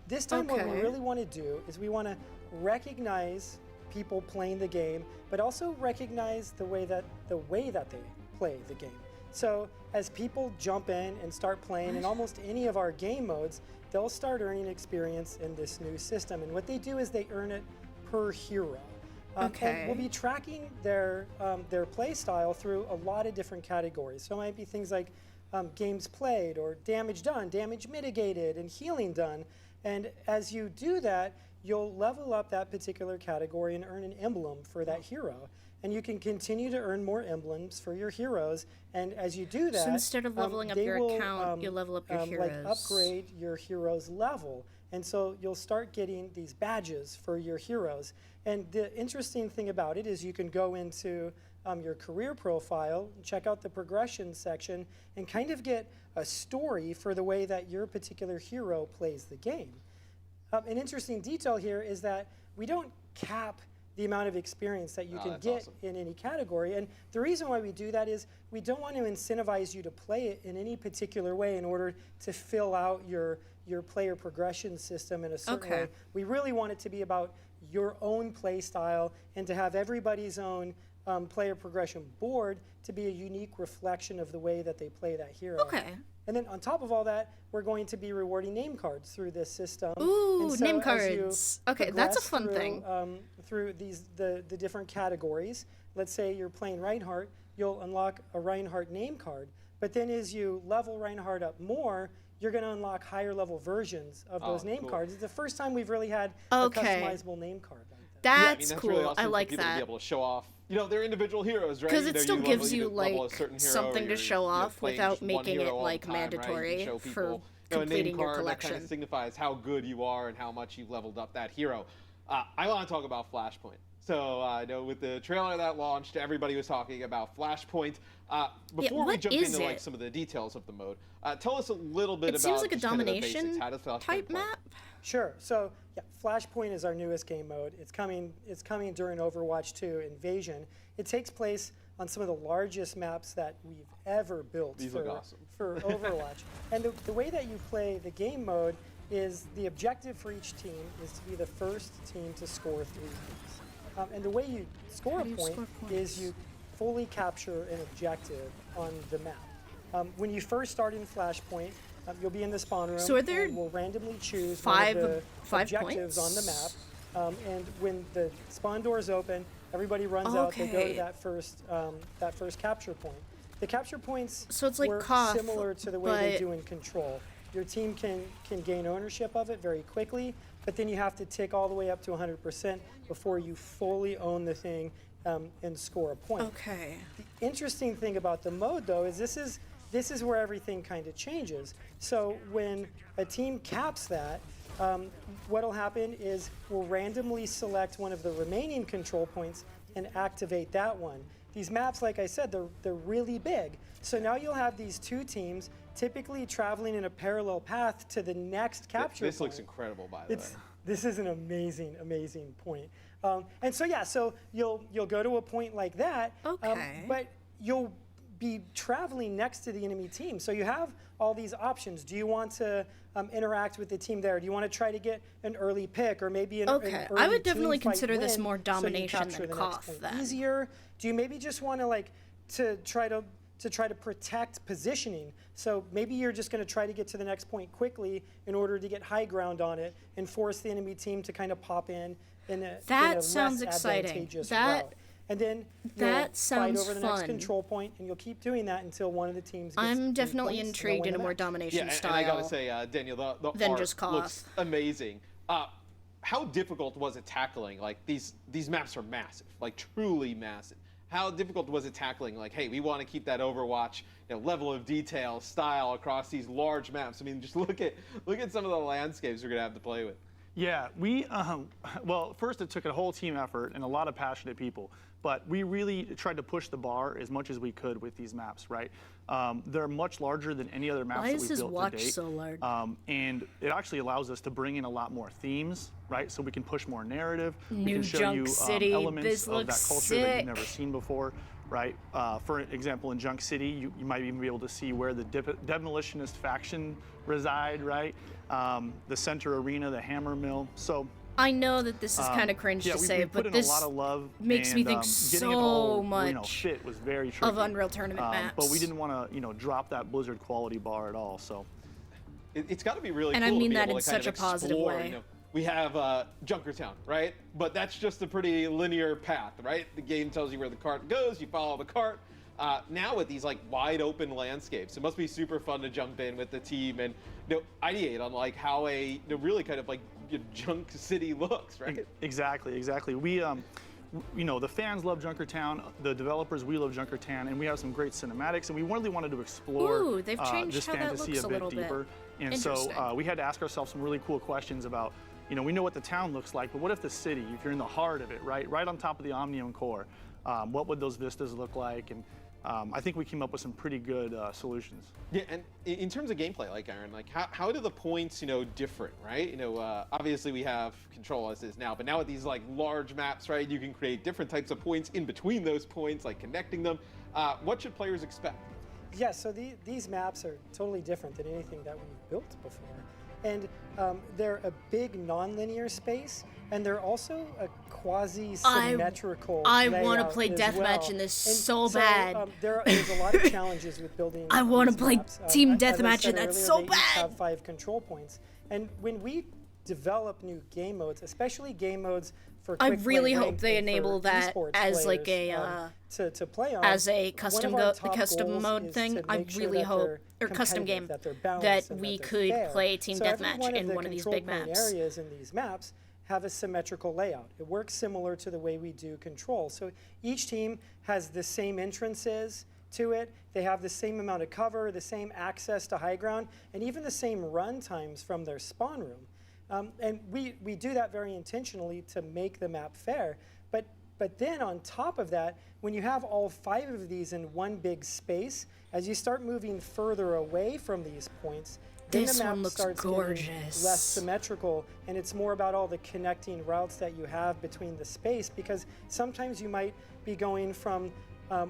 This time what we Okay. really want to do is we want to recognize people playing the game, but also recognize the way that they play the game. So as people jump in and start playing in almost any of our game modes, they'll start earning experience in this new system. And what they do is they earn it per hero. And we'll be tracking their play style through a lot of different categories. So it might be things like games played, or damage done, damage mitigated, and healing done. And as you do that, you'll level up that particular category and earn an emblem for that hero. And you can continue to earn more emblems for your heroes. And as you do that, so instead of leveling up your account, you'll level up your heroes. Like upgrade your hero's level. And so you'll start getting these badges for your heroes. And the interesting thing about it is you can go into your career profile, check out the progression section, and kind of get a story for the way that your particular hero plays the game. An interesting detail here is that we don't cap the amount of experience that you can get in any category. And the reason why we do that is we don't want to incentivize you to play it in any particular way in order to fill out your player progression system in a certain way. We really want it to be about your own play style and to have everybody's own player progression board to be a unique reflection of the way that they play that hero. And then on top of all that, we're going to be rewarding name cards through this system. Ooh, and so name cards. Okay, that's a fun thing. Through the different categories, let's say you're playing Reinhardt, you'll unlock a Reinhardt name card. But then as you level Reinhardt up more, you're going to unlock higher level versions of those name cards. It's the first time we've really had a customizable name card like that. That's that's cool. really awesome I like for people that. to be able to show off, their individual heroes, right? Because it still gives you like hero, something to show off without making it like time, mandatory right? for a completing name your card collection. that kind of signifies how good you are and how much you've leveled up that hero. I want to talk about Flashpoint. So I know with the trailer that launched, everybody was talking about Flashpoint. Before we jump into like some of the details of the mode, tell us a little bit about. It seems like a just kind of the domination basics. How does Flashpoint type play? map. Sure. So yeah, Flashpoint is our newest game mode. It's coming during Overwatch 2 Invasion. It takes place on some of the largest maps that we've ever built for Overwatch. And the way that you play the game mode is the objective for each team is to be the first team to score 3 points. And the way you score a point is you fully capture an objective on the map. When you first start in Flashpoint, you'll be in the spawn room. So are there and we'll randomly choose five one of the points objectives on the map. And when the spawn doors open, everybody runs out. They go to that first capture point. The capture points work similar to the way they do in Control. Your team can gain ownership of it very quickly, but then you have to tick all the way up to 100% before you fully own the thing and score a point. The interesting thing about the mode, though, is this is where everything kind of changes. So when a team caps that, what'll happen is we'll randomly select one of the remaining control points and activate that one. These maps, like I said, they're really big. So now you'll have these two teams typically traveling in a parallel path to the next capture This point. looks incredible, by the way. This is an amazing, amazing point. And so yeah, so you'll go to a point like that, but you'll be traveling next to the enemy team. So you have all these options. Do you want to interact with the team there? Do you want to try to get an early pick or maybe an early I would definitely team fight consider this win more so you domination capture than the Koth next point then. easier? Do you maybe just want to try to protect positioning? So maybe you're just going to try to get to the next point quickly in order to get high ground on it and force the enemy team to kind of pop in a less advantageous route. And then you'll fight over the next control point, and you'll keep doing that until one of the teams gets I'm 3 definitely points, intrigued in a more domination style. And I gotta say, Daniel, the than art just Koth. looks amazing. How difficult was it tackling? Like these maps are massive, like truly massive. How difficult was it tackling? Like, hey, we want to keep that Overwatch level of detail, style across these large maps. I mean, just look at some of the landscapes we're gonna have to play with. Yeah, well, first it took a whole team effort and a lot of passionate people, but we really tried to push the bar as much as we could with these maps, right? They're much larger than any other maps that we've built to date. Why is his watch so large? And it actually allows us to bring in a lot more themes, right? So we can push more narrative. We New can show Junk you City. elements This of that looks culture that sick. you've never seen before, right? For example, in Junk City, you might even be able to see where the demolitionist faction reside, right? The center arena, the hammer mill. So I know that this is kind of cringe to say, we put but in this a lot of love makes me think getting it so all, much fit was very tricky. of Unreal Tournament maps. But we didn't want to, drop that Blizzard quality bar at all. So it's got to be really and cool I mean to be that able in to kind such of a positive explore, way. We have Junkertown, right? But that's just a pretty linear path, right? The game tells you where the cart goes, you follow the cart. Now with these like wide open landscapes, it must be super fun to jump in with the team and ideate on like how a really kind of like junk city looks, right? Exactly. We the fans love Junkertown, the developers, we love Junkertown, and we have some great cinematics, and we really wanted to explore Ooh, they've changed this how that fantasy looks a a bit little bit. deeper. And so we had to ask ourselves some really cool questions about, we know what the town looks like, but what if the city, if you're in the heart of it, right on top of the Omnium core, what would those vistas look like? And I think we came up with some pretty good solutions. Yeah, and in terms of gameplay, like Aaron, like how do the points, different, right? Obviously we have control as is now, but now with these like large maps, right, you can create different types of points in between those points, like connecting them. What should players expect? Yeah, so these maps are totally different than anything that we've built before. And they're a big non-linear space, and they're also a quasi-symmetrical I want to layout play as deathmatch well. in this And so bad. There's a lot of challenges with building I want to these play maps. team As I deathmatch said and that's earlier, so they each bad. have 5 control points. And when we develop new game modes, especially game modes for I quick play really hope ranked they and for enable that esports as like players, a to play on, as a one custom of our top custom goals mode is thing. to I make sure really that hope, they're or custom competitive, game, that they're that balanced, and we that could they're fair. play team So every deathmatch in the one of these control big point maps. areas in these maps have a symmetrical layout. It works similar to the way we do control. So each team has the same entrances to it. They have the same amount of cover, the same access to high ground, and even the same run times from their spawn room. And we do that very intentionally to make the map fair. But then on top of that, when you have all 5 of these in one big space, as you start moving further away from these points, then This the map one looks starts gorgeous. getting less symmetrical, and it's more about all the connecting routes that you have between the space, because sometimes you might be going from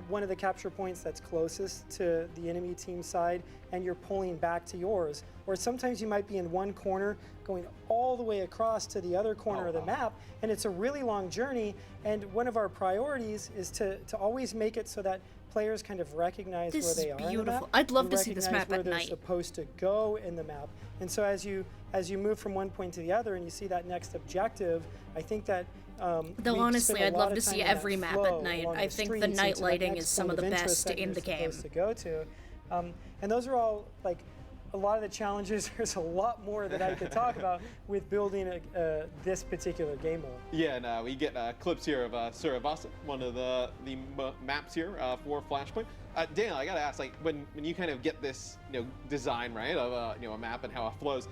one of the capture points that's closest to the enemy team side, and you're pulling back to yours. Or sometimes you might be in one corner going all the way across to the other corner of the map, and it's a really long journey. And one of our priorities is to always make it so that players kind of recognize This where they is are in the beautiful. map. I'd love and to see this recognize map where at they're night. supposed to go in the map. And so as you move from one point to the other and you see that next objective, I think that Though we honestly, spend a I'd lot love of to see time in that every map flow at night. along I the think the streets night into that lighting next is some point of the interest best that in you're the game. supposed to go to. And those are all like a lot of the challenges. There's a lot more that I could talk about with building this particular game mode. Yeah, and we get clips here of Suravasa, one of the maps here for Flashpoint. Daniel, I gotta ask, like when you kind of get this design right of a map and how it flows,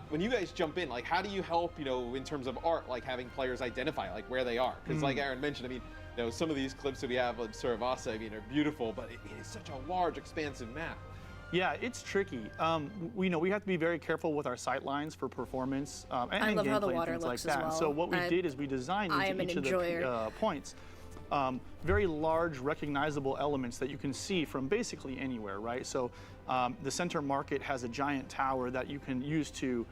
when you guys jump in, like how do you help in terms of art, like having players identify like where they are? Because like Aaron mentioned, I mean, some of these clips that we have of Suravasa, I mean, are beautiful, but it is such a large, expansive map. Yeah, it's tricky. We have to be very careful with our sight lines for performance and I love how the gameplay and water things looks like as that. well. So what we did is we designed into each of the points very large, recognizable elements that you can see from basically anywhere, right? So the center market has a giant tower that you can use to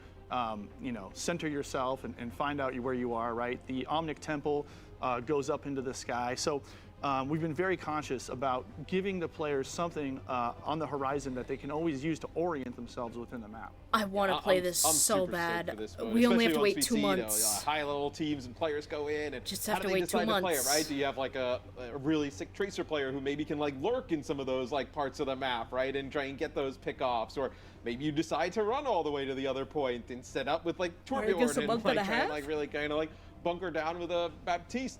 center yourself and find out where you are, right? The Omnic Temple goes up into the sky. So we've been very conscious about giving the players something on the horizon that they can always use to orient themselves within the map. I want to play this I'm so super stoked for bad. this mode, We only have to especially wait once 2 we see, months. high-level teams and players go in, and Just how have do to they wait 2 decide to play it, months. right? Do you have like a really sick tracer player who maybe can like lurk in some of those like parts of the map, right, and try and get those pickoffs, or maybe you decide to run all the way to the other point and set up with like Torbjorn and like try and like really kind of like bunker down with a Baptiste.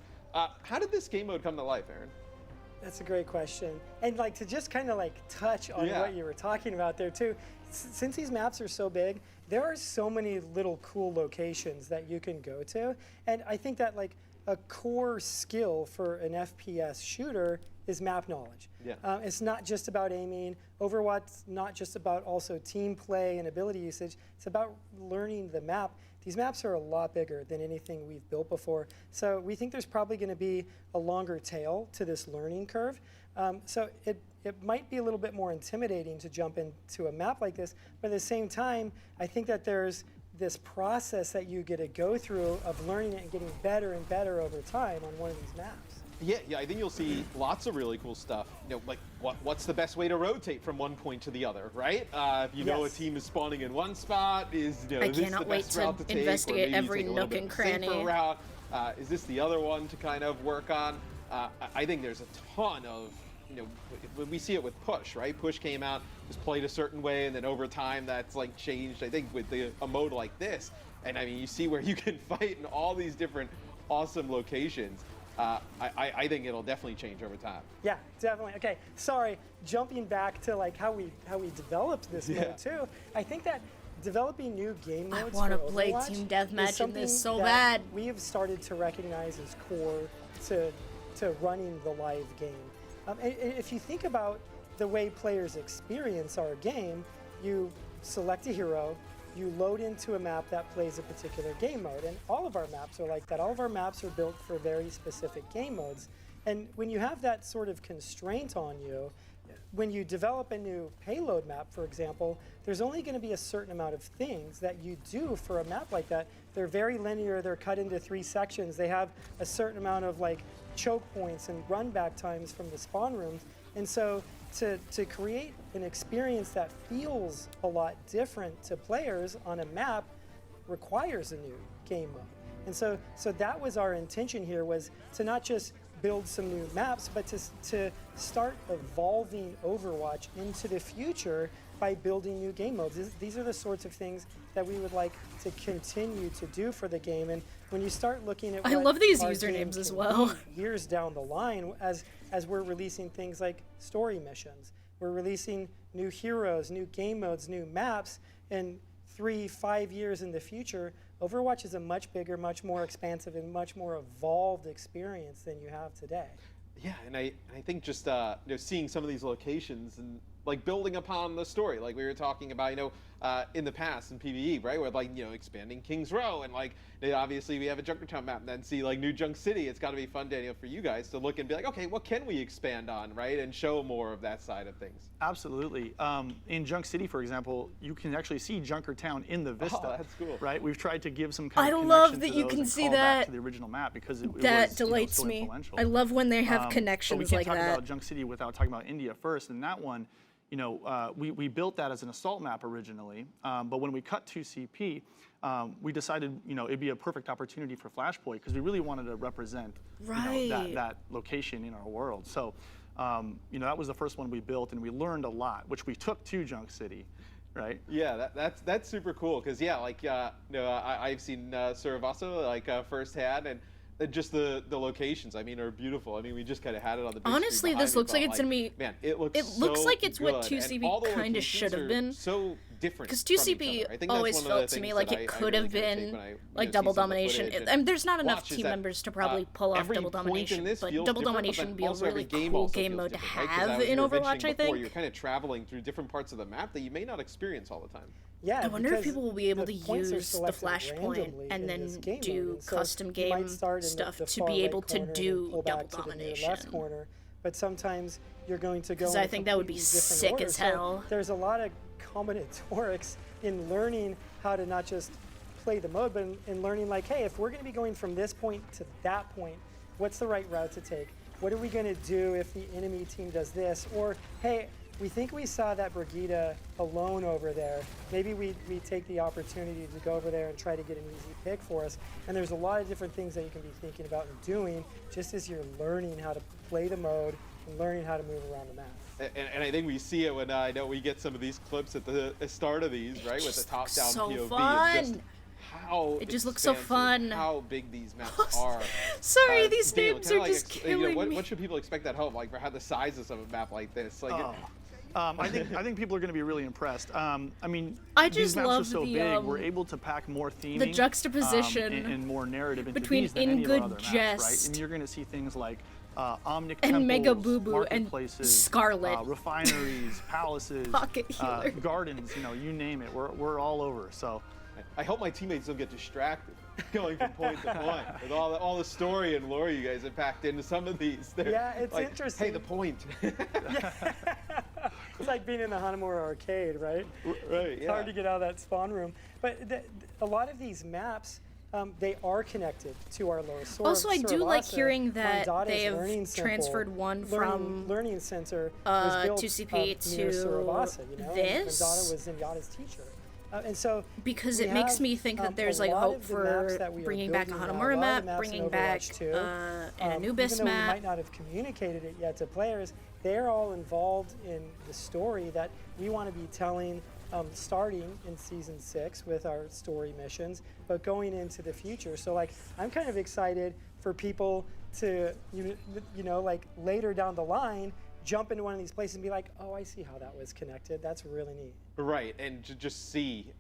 How did this game mode come to life, Aaron? That's a great question. And like to just kind of like touch on what you were talking about there too, since these maps are so big, there are so many little cool locations that you can go to. And I think that like a core skill for an FPS shooter is map knowledge. Yeah. It's not just about aiming. Overwatch's not just about also team play and ability usage. It's about learning the map. These maps are a lot bigger than anything we've built before. So we think there's probably going to be a longer tail to this learning curve. So it might be a little bit more intimidating to jump into a map like this, but at the same time, I think that there's this process that you get to go through of learning it and getting better and better over time on one of these maps. Yeah, I think you'll see lots of really cool stuff. Like what's the best way to rotate from one point to the other, right? If you know a team is spawning in one spot, is I this cannot the wait best to route to take, investigate or maybe every you take a little nook bit and of a safer cranny. route? Is this the other one to kind of work on? I think there's a ton of, we see it with Push, right? Push came out, was played a certain way, and then over time that's like changed, I think, with a mode like this. And I mean, you see where you can fight in all these different awesome locations. I think it'll definitely change over time. Yeah, definitely. Okay, sorry, jumping back to like how we developed this mode too. I think that developing new game modes I want to for play Overwatch team is deathmatch in something this so that bad. we have started to recognize as core to running the live game. And if you think about the way players experience our game, you select a hero, you load into a map that plays a particular game mode, and all of our maps are like that. All of our maps are built for very specific game modes. And when you have that sort of constraint on you, when you develop a new payload map, for example, there's only going to be a certain amount of things that you do for a map like that. They're very linear, they're cut into 3 sections, they have a certain amount of like choke points and run back times from the spawn rooms. And so to create an experience that feels a lot different to players on a map requires a new game mode. And so that was our intention here, was to not just build some new maps, but to start evolving Overwatch into the future by building new game modes. These are the sorts of things that we would like to continue to do for the game. And when you start looking at I what love these our usernames game as can well. be years down the line, as we're releasing things like story missions, we're releasing new heroes, new game modes, new maps, and 3-5 years in the future, Overwatch is a much bigger, much more expansive, and much more evolved experience than you have today. Yeah, and I think just seeing some of these locations and like building upon the story, like we were talking about, in the past in PvE, right? With like expanding Kings Row, and like obviously we have a Junkertown map, and then see like New Junk City. It's got to be fun, Daniel, for you guys to look and be like, okay, what can we expand on, right? And show more of that side of things. Absolutely. In Junk City, for example, you can actually see Junkertown in the vista. Oh, that's cool. Right? We've tried to give some kind of connection love that to you those can and see call back that. to the original map, because it That was, delights so me. influential. I love when they have But we connections can't like talk that. about Junk City without talking about India first, and that one, we built that as an assault map originally, but when we cut to CP, we decided it'd be a perfect opportunity for Flashpoint, because we really wanted to represent that location in our world. So that was the first one we built, and we learned a lot, which we took to Junk City. Right? Yeah, that's super cool, because I've seen Suravaso like firsthand, and just the locations, I mean, are beautiful. I mean, we just kind of had it on the big Honestly, screen this looks like it's gonna be. Man, it looks like it's what good, and 2CP all the kind of locations should have are been. So different. Because from each 2CP other. I think always that's one of felt the to me things like that it I could really have kinda take been when I, like see double some of the domination. footage I mean, there's not enough watch is team that, members to probably pull off every double point in domination, this but feels double different, domination would be a also every really game cool also game feels mode to different, right? 'Cause have as in you were Overwatch. mentioning I before, think. you're kind of traveling through different parts of the map that you may not experience all the time. Yeah, I wonder if because people will be able to the points are use the selected Flashpoint randomly and in then this game do mode. And so custom you might game start in stuff the to far be right able to corner and do pull double back to the near domination. left corner, but sometimes you're going to go. Because in I a think that would be completely different sick order. as So hell. there's a lot of combinatorics in learning how to not just play the mode, but in learning like, hey, if we're going to be going from this point to that point, what's the right route to take? What are we going to do if the enemy team does this? Or, hey, we think we saw that Brigida alone over there. Maybe we take the opportunity to go over there and try to get an easy pick for us. And there's a lot of different things that you can be thinking about and doing just as you're learning how to play the mode and learning how to move around the map. And I think we see it when I know we get some of these clips at the start of these, right, with the top-down so POV. fun. Of just how It just looks so expansive, fun. How big these maps are. Sorry, these Daniel, names kinda are like just killing me. what should people expect at home, like for how the sizes of a map like this? Like, I think people are going to be really impressed. I mean, I these just maps love are so the, big. We're able to pack more theming, the juxtaposition and more narrative into between these than In any of our Good other maps, Jest right? And you're going to see things like Omnic and temples, Mega Boo Boo and marketplaces, Scarlet. refineries, palaces, Pocket healers. gardens. You name it. We're all over. So. I hope my teammates don't get distracted going from point to point with all the story and lore you guys have packed into some of these. They're Yeah, it's like, interesting. Hey, the point. It's like being in the Hanamura arcade, right? Right, It's yeah. hard to get out of that spawn room. But a lot of these maps, they are connected to our lower source. Also, I do like hearing that they have transferred one from Learning Center was built 2CP near to Surabasa, you know? this. Mandata was Zenyatta's teacher. And so because we it makes have, me think that there's a like lot hope of the maps for that we are bringing back a building now, Hanamura lot of the map, maps in bringing back Overwatch 2, an Anubis even though we map. might not have communicated it yet to players, they're all involved in the story that we want to be telling starting in Season 6 with our story missions, but going into the future. So like, I'm kind of excited for people to, you know, like later down the line, jump into one of these places and be like, oh, I see how that was connected. That's really neat. Right, and to just see,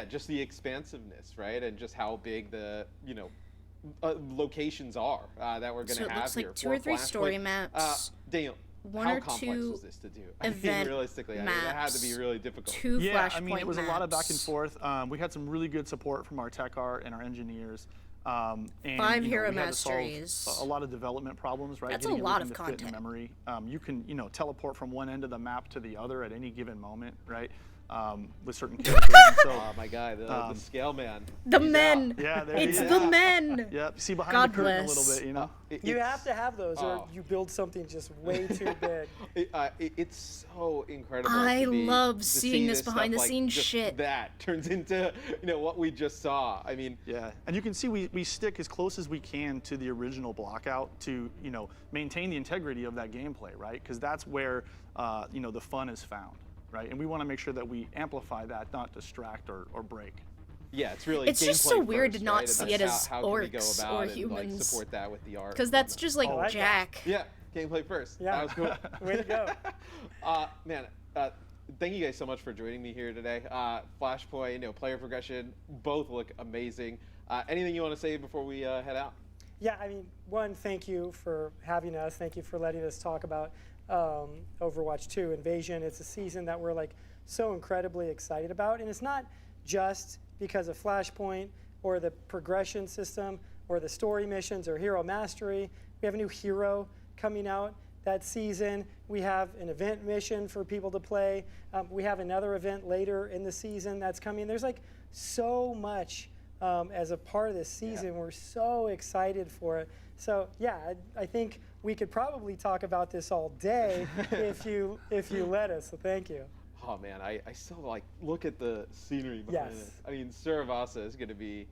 just the expansiveness, right, and just how big the, locations are that we're going to have So it here. looks like 2 or 3 story maps. Daniel, one how or complex two was this to do? event Realistically, maps, that had to be really difficult. 2 Yeah, flashpoint I mean, it was a lot of back and maps. forth. We had some really good support from our tech art and our engineers. And, 5 you know, hero we had to solve masteries. a lot of development problems, right? That's a Getting lot everything of to fit in content. memory. You can, teleport from one end of the map to the other at any given moment, right? With certain characters. And so, Oh my guy, the scale man. The He's men. out. yeah, there It's he is. the men. Yep, see behind God the curtain bless. a little bit, you know? You have to have those, or you build something just way too big. It's so incredible. I to love to seeing see this stuff behind the like scenes just shit. That turns into what we just saw. I mean, Yeah, and you can see we stick as close as we can to the original blockout to maintain the integrity of that gameplay, right? Because that's where the fun is found, right? And we want to make sure that we amplify that, not distract or break. yeah, it's really. It's just gameplay so weird first, to not right? And see that's it as how can we go orcs about or and, like, humans. support that with the art. Because that's just like like that. Jack. Yeah, gameplay first. Yeah. That was cool. Way to go. Man, thank you guys so much for joining me here today. Flashpoint, player progression, both look amazing. Anything you want to say before we head out? Yeah, I mean, one, thank you for having us. Thank you for letting us talk about Overwatch 2 Invasion. It's a season that we're like so incredibly excited about, and it's not just because of Flashpoint or the progression system or the story missions or hero mastery. We have a new hero coming out that season. We have an event mission for people to play. We have another event later in the season that's coming. There's like so much as a part of this season. We're so excited for it. So yeah, I think we could probably talk about this all day if you let us. So thank you. Oh man, I still look at the scenery behind Yes. it. I mean, Surabasa is going to be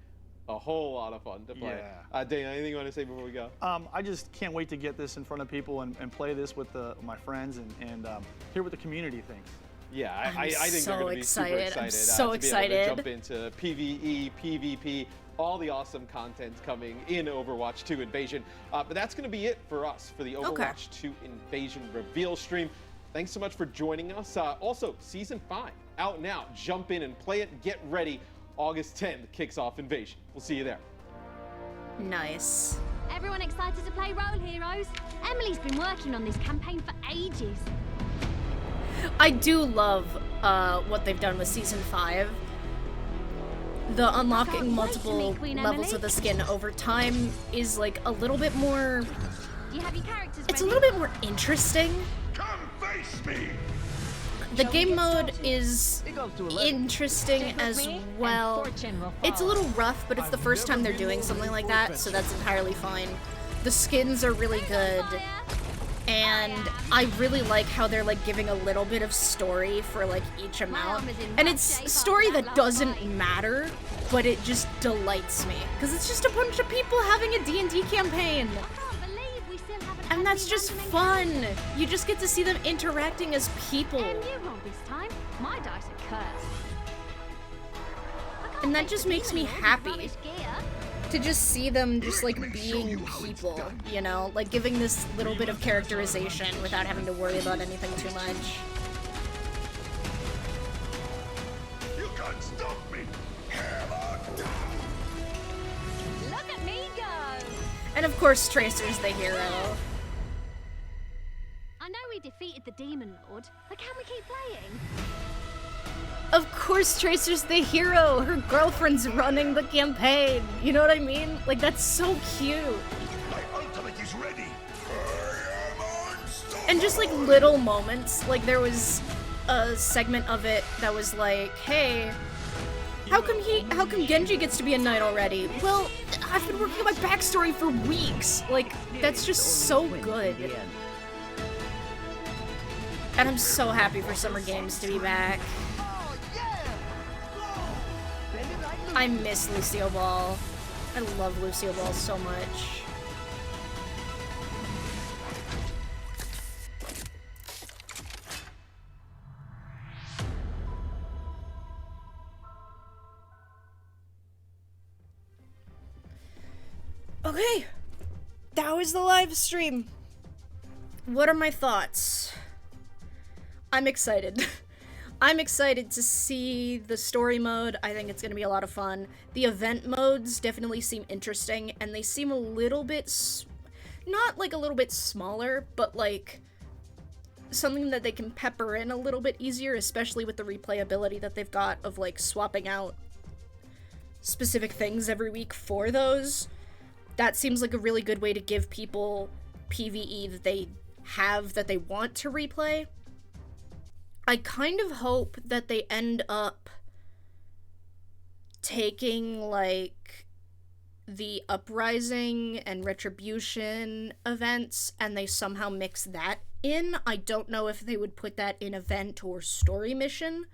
a whole lot of fun to play. Yeah. Dana, anything you want to say before we go? I just can't wait to get this in front of people and play this with my friends and hear what the community thinks. Yeah, I think so they're going to be super excited. excited. I'm so to be able to jump excited. into PvE, PvP, all the awesome content coming in Overwatch 2 Invasion. But that's going to be it for us for the Overwatch 2 Invasion reveal stream. Thanks so much for joining us. Also, Season 5 out now. Jump in and play it. Get ready. August 10th kicks off Invasion. We'll see you there. Nice. Everyone excited to play Role Heroes? Emily's been working on this campaign for ages. I do love what they've done with Season 5. The unlocking Can't wait to multiple meet Queen levels Emily. of the skin over time is like a little bit more... Do you have your characters It's a ready? little bit more interesting. Come face me! The game mode is interesting Stick with as me, and well. fortune will It's a follow. little rough, but it's the first time they're doing something like that, so that's entirely fine. The skins are really good, and I really like how they're like giving a little bit of story for like each amount. arm is in And rough it's shape story after that that last doesn't fight. matter, but it just delights me. Because it's just a bunch of people having a D&D campaign. I can't believe we still haven't had And that's any just random fun. You just get to see them interacting as people. encounters. You roll this time. My dice are cursed. I can't And that take just the makes me demon lord's happy. rubbish gear. To just see them just like being people, you know, like giving this little bit of characterization without having to worry about anything too much. You can't stop me! Hammer down! Look at me go! And of course, Tracer's the hero. I know we defeated the demon lord, but can we keep playing? Of course, Tracer's the hero. Her girlfriend's running the campaign. You know what I mean? Like, that's so cute. My ultimate is ready! I am unstoppable! And just like little moments, like there was a segment of it that was like, hey, how come Genji gets to be a knight already? Well, I've been working on my backstory for weeks. Like, that's just so good. And I'm so happy for Summer Games to be back. I miss Lucio Ball. I love Lucio Ball so much. Okay, that was the live stream. What are my thoughts? I'm excited. I'm excited to see the story mode. I think it's going to be a lot of fun. The event modes definitely seem interesting, and they seem a little bit, not like a little bit smaller, but like something that they can pepper in a little bit easier, especially with the replayability that they've got of like swapping out specific things every week for those. That seems like a really good way to give people PvE that they have that they want to replay. I kind of hope that they end up taking, like, the Uprising and Retribution events, and they somehow mix that in. I don't know if they would put that in event or story mission,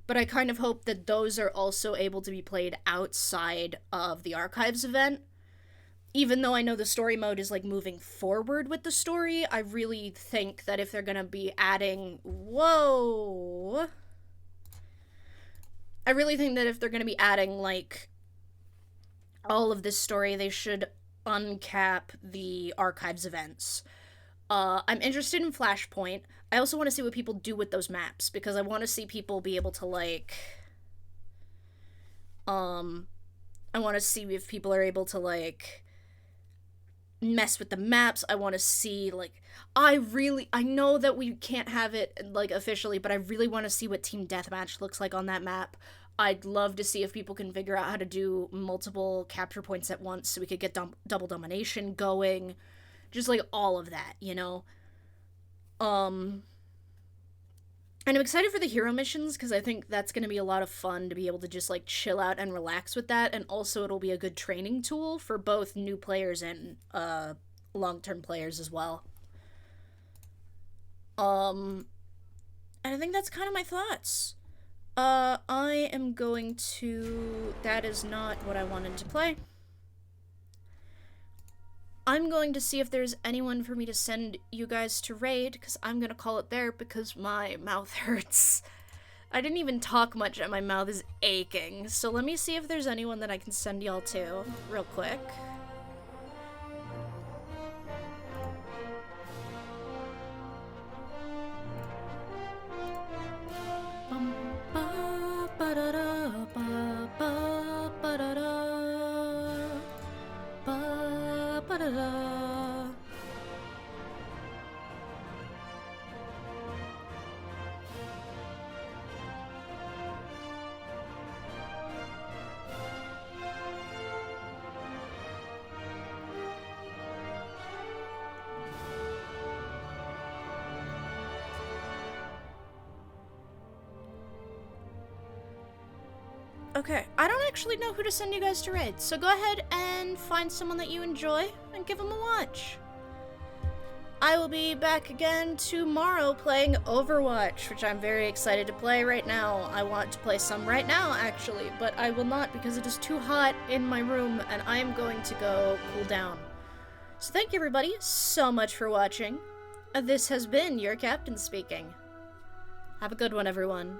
but I kind of hope that those are also able to be played outside of the Archives event. Even though I know the story mode is, like, moving forward with the story, I really think that if they're gonna be adding... Whoa! I really think that if they're gonna be adding, like, all of this story, they should uncap the Archives events. I'm interested in Flashpoint. I also want to see what people do with those maps, because I want to see people be able to, like... I want to see if people are able to, like... mess with the maps. I want to see, like, I know that we can't have it, like, officially, but I really want to see what Team Deathmatch looks like on that map. I'd love to see if people can figure out how to do multiple capture points at once so we could get double domination going. Just, like, all of that, you know? And I'm excited for the hero missions, because I think that's going to be a lot of fun to be able to just, like, chill out and relax with that, and also it'll be a good training tool for both new players and, long-term players as well. And I think that's kind of my thoughts. I am going to... That is not what I wanted to play. I'm going to see if there's anyone for me to send you guys to raid, because I'm going to call it there because my mouth hurts. I didn't even talk much and my mouth is aching. So let me see if there's anyone that I can send y'all to real quick. Okay, I don't actually know who to send you guys to raid, so go ahead and find someone that you enjoy and give them a watch. I will be back again tomorrow playing Overwatch, which I'm very excited to play right now. I want to play some right now, actually, but I will not because it is too hot in my room and I am going to go cool down. So thank you everybody so much for watching. This has been your captain speaking. Have a good one, everyone.